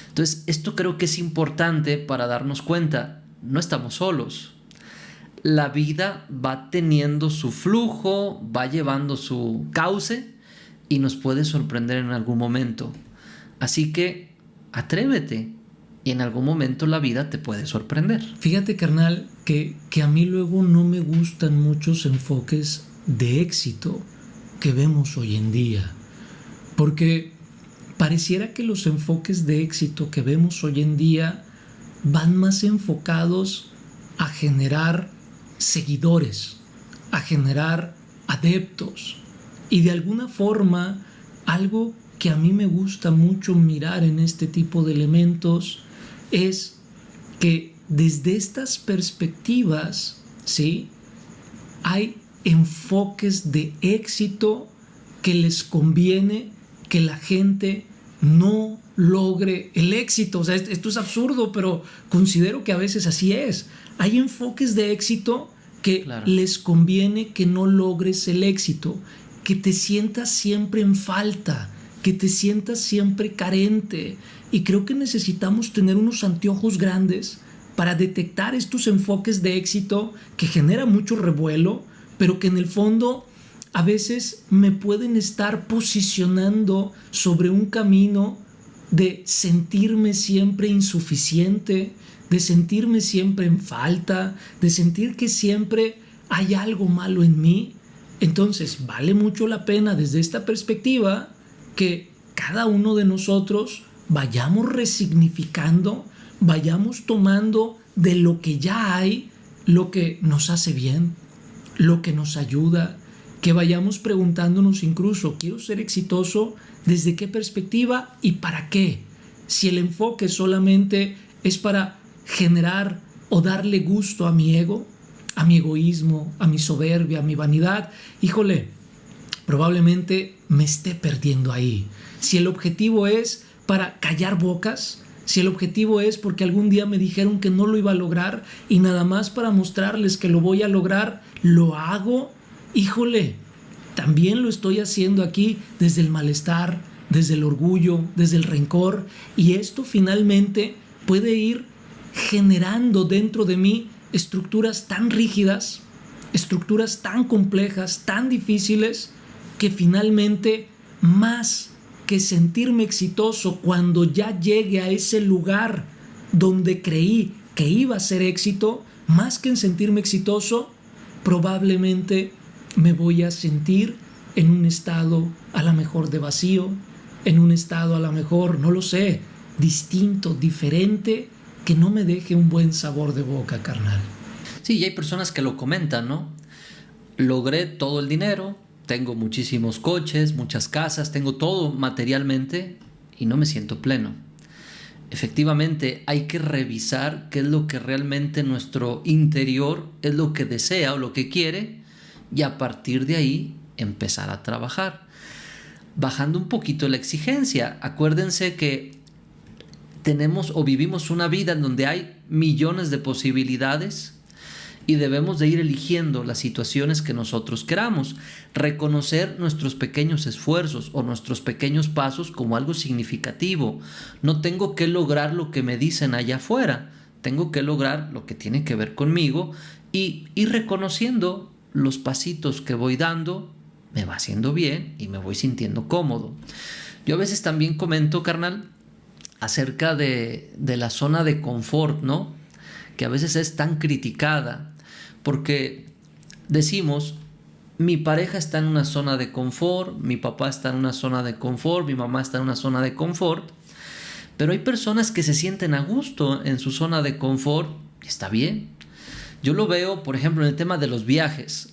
Entonces, esto creo que es importante para darnos cuenta, no estamos solos. La vida va teniendo su flujo, va llevando su cauce y nos puede sorprender en algún momento. Así que atrévete y en algún momento la vida te puede sorprender. Fíjate, carnal, que a mí luego no me gustan muchos enfoques de éxito que vemos hoy en día, porque pareciera que los enfoques de éxito que vemos hoy en día van más enfocados a generar seguidores, a generar adeptos, y de alguna forma algo que a mí me gusta mucho mirar en este tipo de elementos es que desde estas perspectivas, ¿sí?, hay enfoques de éxito que les conviene que la gente no logre el éxito. O sea, esto es absurdo, pero considero que a veces así es. Hay enfoques de éxito que les conviene que no logres el éxito, que te sientas siempre en falta, que te sientas siempre carente. Y creo que necesitamos tener unos anteojos grandes para detectar estos enfoques de éxito que generan mucho revuelo, pero que en el fondo a veces me pueden estar posicionando sobre un camino de sentirme siempre insuficiente, de sentirme siempre en falta, de sentir que siempre hay algo malo en mí. Entonces vale mucho la pena desde esta perspectiva que cada uno de nosotros vayamos resignificando, vayamos tomando de lo que ya hay, lo que nos hace bien, lo que nos ayuda, que vayamos preguntándonos incluso, ¿quiero ser exitoso? ¿Desde qué perspectiva y para qué? Si el enfoque solamente es para generar o darle gusto a mi ego, a mi egoísmo, a mi soberbia, a mi vanidad, híjole, probablemente me esté perdiendo ahí. Si el objetivo es para callar bocas, si el objetivo es porque algún día me dijeron que no lo iba a lograr y nada más para mostrarles que lo voy a lograr, lo hago, híjole, también lo estoy haciendo aquí desde el malestar, desde el orgullo, desde el rencor, y esto finalmente puede ir generando dentro de mí estructuras tan rígidas, estructuras tan complejas, tan difíciles, que finalmente, más que sentirme exitoso cuando ya llegue a ese lugar donde creí que iba a ser éxito, más que en sentirme exitoso, probablemente me voy a sentir en un estado a lo mejor de vacío, en un estado a lo mejor, no lo sé, distinto, diferente, que no me deje un buen sabor de boca, carnal. Sí, y hay personas que lo comentan, ¿no? Logré todo el dinero, tengo muchísimos coches, muchas casas, tengo todo materialmente y no me siento pleno. Efectivamente, hay que revisar qué es lo que realmente nuestro interior es lo que desea o lo que quiere y a partir de ahí empezar a trabajar. Bajando un poquito la exigencia. Acuérdense que tenemos o vivimos una vida en donde hay millones de posibilidades y debemos de ir eligiendo las situaciones que nosotros queramos, reconocer nuestros pequeños esfuerzos o nuestros pequeños pasos como algo significativo. No tengo que lograr lo que me dicen allá afuera, tengo que lograr lo que tiene que ver conmigo y ir reconociendo los pasitos que voy dando, me va haciendo bien y me voy sintiendo cómodo. Yo a veces también comento, carnal, acerca de la zona de confort, ¿no? Que a veces es tan criticada. Porque decimos, mi pareja está en una zona de confort, mi papá está en una zona de confort, mi mamá está en una zona de confort, pero hay personas que se sienten a gusto en su zona de confort y está bien. Yo lo veo, por ejemplo, en el tema de los viajes.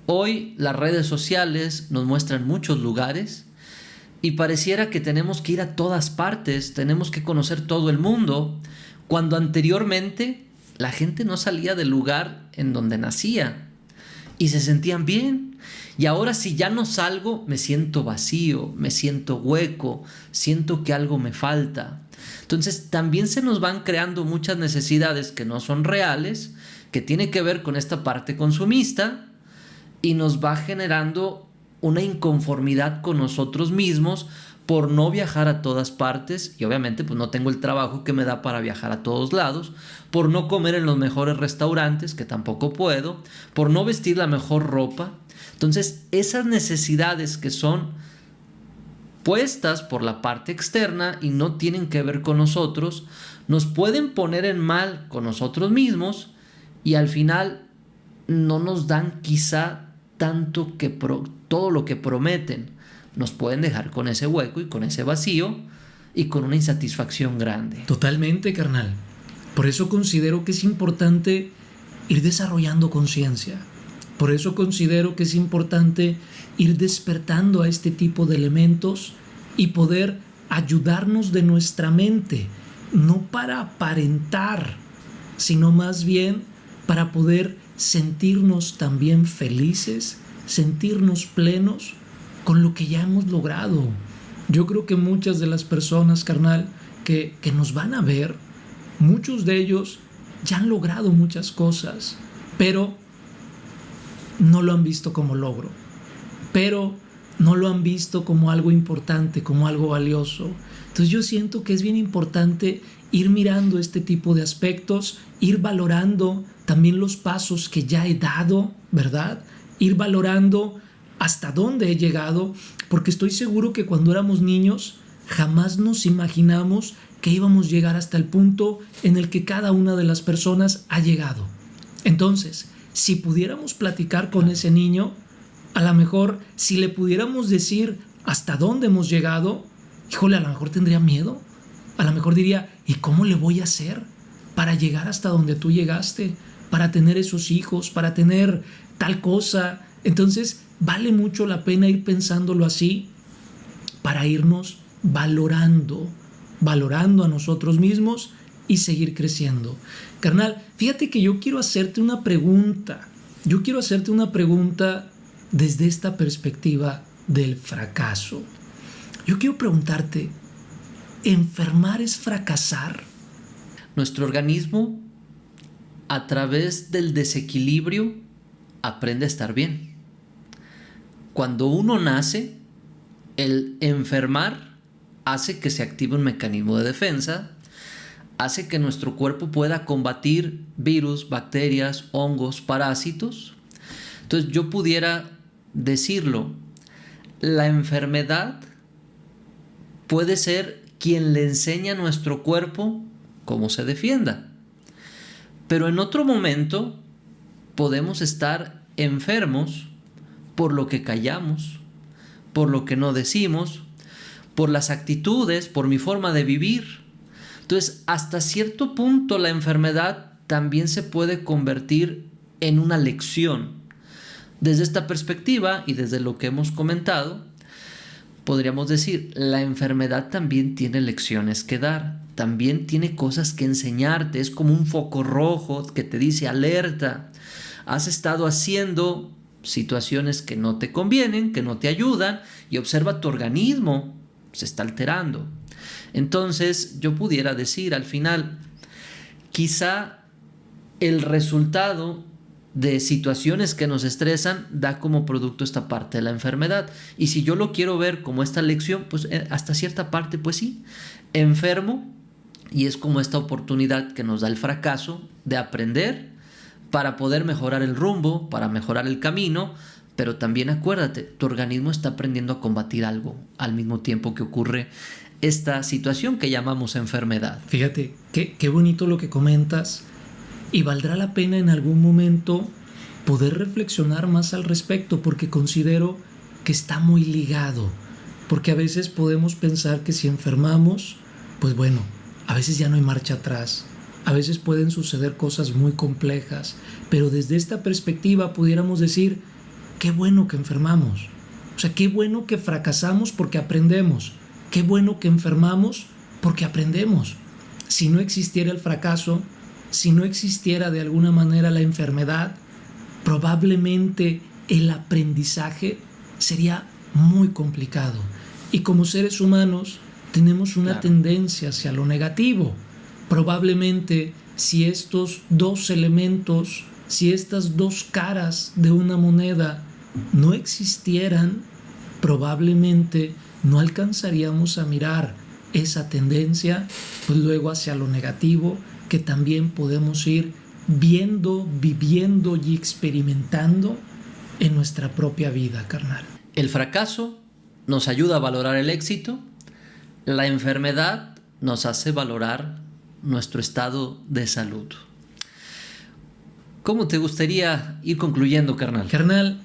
Hoy las redes sociales nos muestran muchos lugares y pareciera que tenemos que ir a todas partes, tenemos que conocer todo el mundo, cuando anteriormente la gente no salía del lugar en donde nacía y se sentían bien. Y ahora si ya no salgo, me siento vacío, me siento hueco, siento que algo me falta. Entonces también se nos van creando muchas necesidades que no son reales, que tiene que ver con esta parte consumista y nos va generando una inconformidad con nosotros mismos por no viajar a todas partes y obviamente pues no tengo el trabajo que me da para viajar a todos lados, por no comer en los mejores restaurantes, que tampoco puedo, por no vestir la mejor ropa. Entonces esas necesidades que son puestas por la parte externa y no tienen que ver con nosotros, nos pueden poner en mal con nosotros mismos y al final no nos dan quizá tanto que todo lo que prometen. Nos pueden dejar con ese hueco y con ese vacío y con una insatisfacción grande. Totalmente, carnal. Por eso considero que es importante ir desarrollando conciencia. Por eso considero que es importante ir despertando a este tipo de elementos y poder ayudarnos de nuestra mente, no para aparentar, sino más bien para poder sentirnos también felices, sentirnos plenos con lo que ya hemos logrado. Yo creo que muchas de las personas, carnal, que nos van a ver, muchos de ellos ya han logrado muchas cosas, pero no lo han visto como logro, pero no lo han visto como algo importante, como algo valioso. Entonces yo siento que es bien importante ir mirando este tipo de aspectos, ir valorando también los pasos que ya he dado, ¿verdad? Ir valorando hasta dónde he llegado, porque estoy seguro que cuando éramos niños jamás nos imaginamos que íbamos a llegar hasta el punto en el que cada una de las personas ha llegado. Entonces, si pudiéramos platicar con ese niño, a lo mejor si le pudiéramos decir hasta dónde hemos llegado, híjole, a lo mejor tendría miedo. A lo mejor diría, ¿y cómo le voy a hacer para llegar hasta donde tú llegaste? Para tener esos hijos, para tener tal cosa. Entonces, vale mucho la pena ir pensándolo así para irnos valorando a nosotros mismos y seguir creciendo. Carnal, fíjate que yo quiero hacerte una pregunta. Yo quiero hacerte una pregunta desde esta perspectiva del fracaso. Yo quiero preguntarte, ¿enfermar es fracasar? Nuestro organismo, a través del desequilibrio, aprende a estar bien. Cuando uno nace, el enfermar hace que se active un mecanismo de defensa, hace que nuestro cuerpo pueda combatir virus, bacterias, hongos, parásitos. Entonces yo pudiera decirlo, la enfermedad puede ser quien le enseña a nuestro cuerpo cómo se defienda. Pero en otro momento podemos estar enfermos por lo que callamos, por lo que no decimos, por las actitudes, por mi forma de vivir. Entonces, hasta cierto punto la enfermedad también se puede convertir en una lección. Desde esta perspectiva y desde lo que hemos comentado, podríamos decir, la enfermedad también tiene lecciones que dar, también tiene cosas que enseñarte, es como un foco rojo que te dice alerta, has estado haciendo situaciones que no te convienen, que no te ayudan, y observa tu organismo, se está alterando. Entonces yo pudiera decir al final, quizá el resultado de situaciones que nos estresan da como producto esta parte de la enfermedad. Y si yo lo quiero ver como esta lección, pues hasta cierta parte, pues sí, enfermo, y es como esta oportunidad que nos da el fracaso de aprender para poder mejorar el rumbo, para mejorar el camino. Pero también acuérdate, tu organismo está aprendiendo a combatir algo al mismo tiempo que ocurre esta situación que llamamos enfermedad. Fíjate, qué bonito lo que comentas, y valdrá la pena en algún momento poder reflexionar más al respecto, porque considero que está muy ligado, porque a veces podemos pensar que si enfermamos, pues bueno, a veces ya no hay marcha atrás, a veces pueden suceder cosas muy complejas, pero desde esta perspectiva pudiéramos decir, qué bueno que enfermamos, o sea, qué bueno que fracasamos porque aprendemos, qué bueno que enfermamos porque aprendemos. Si no existiera el fracaso, si no existiera de alguna manera la enfermedad, probablemente el aprendizaje sería muy complicado. Y como seres humanos tenemos una tendencia hacia lo negativo. Probablemente si estos dos elementos, si estas dos caras de una moneda no existieran, probablemente no alcanzaríamos a mirar esa tendencia, pues luego hacia lo negativo, que también podemos ir viendo, viviendo y experimentando en nuestra propia vida, carnal. El fracaso nos ayuda a valorar el éxito, la enfermedad nos hace valorar nuestro estado de salud. ¿Cómo te gustaría ir concluyendo, carnal? Carnal,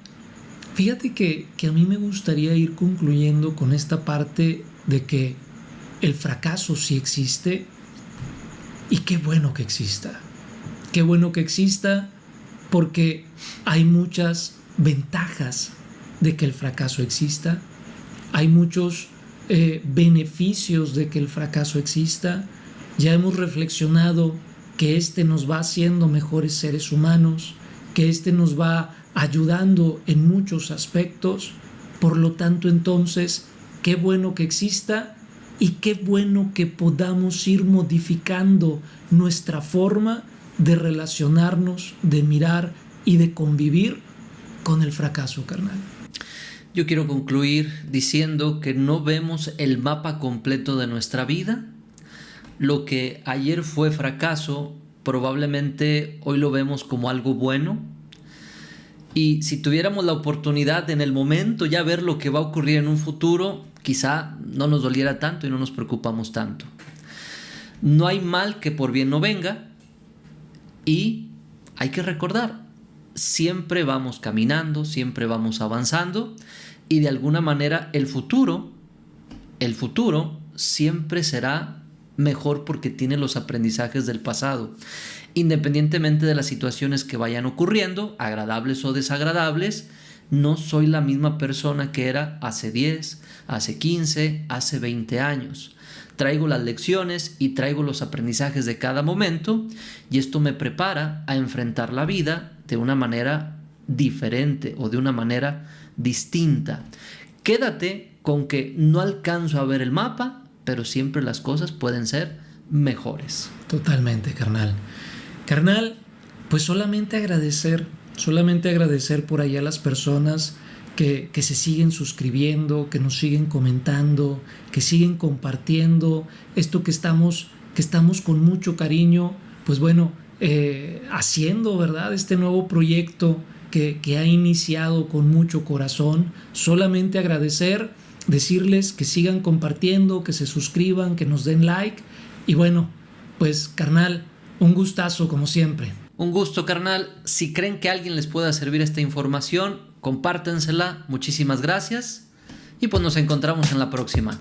fíjate que a mí me gustaría ir concluyendo con esta parte de que el fracaso sí existe, y qué bueno que exista. Qué bueno que exista, porque hay muchas ventajas de que el fracaso exista. Hay muchos beneficios de que el fracaso exista. Ya hemos reflexionado que nos va haciendo mejores seres humanos, que nos va ayudando en muchos aspectos. Por lo tanto, entonces, qué bueno que exista, y qué bueno que podamos ir modificando nuestra forma de relacionarnos, de mirar y de convivir con el fracaso, carnal. Yo quiero concluir diciendo que no vemos el mapa completo de nuestra vida. Lo que ayer fue fracaso, probablemente hoy lo vemos como algo bueno. Y si tuviéramos la oportunidad en el momento ya ver lo que va a ocurrir en un futuro, quizá no nos doliera tanto y no nos preocupamos tanto. No hay mal que por bien no venga, y hay que recordar, siempre vamos caminando, siempre vamos avanzando, y de alguna manera el futuro siempre será mejor porque tiene los aprendizajes del pasado. Independientemente de las situaciones que vayan ocurriendo, agradables o desagradables, no soy la misma persona que era hace 10, hace 15, hace 20 años. Traigo las lecciones y traigo los aprendizajes de cada momento, y esto me prepara a enfrentar la vida de una manera diferente o de una manera distinta. Quédate con que no alcanzo a ver el mapa, pero siempre las cosas pueden ser mejores. Totalmente, carnal. Carnal, pues solamente agradecer por allá a las personas que se siguen suscribiendo, que nos siguen comentando, que siguen compartiendo esto que estamos con mucho cariño, pues bueno, haciendo, ¿verdad? Este nuevo proyecto que ha iniciado con mucho corazón. Solamente agradecer, decirles que sigan compartiendo, que se suscriban, que nos den like, y bueno, Pues, carnal, un gustazo como siempre. Un gusto, carnal. Si creen que a alguien les pueda servir esta información, compártensela. Muchísimas gracias. Y pues nos encontramos en la próxima.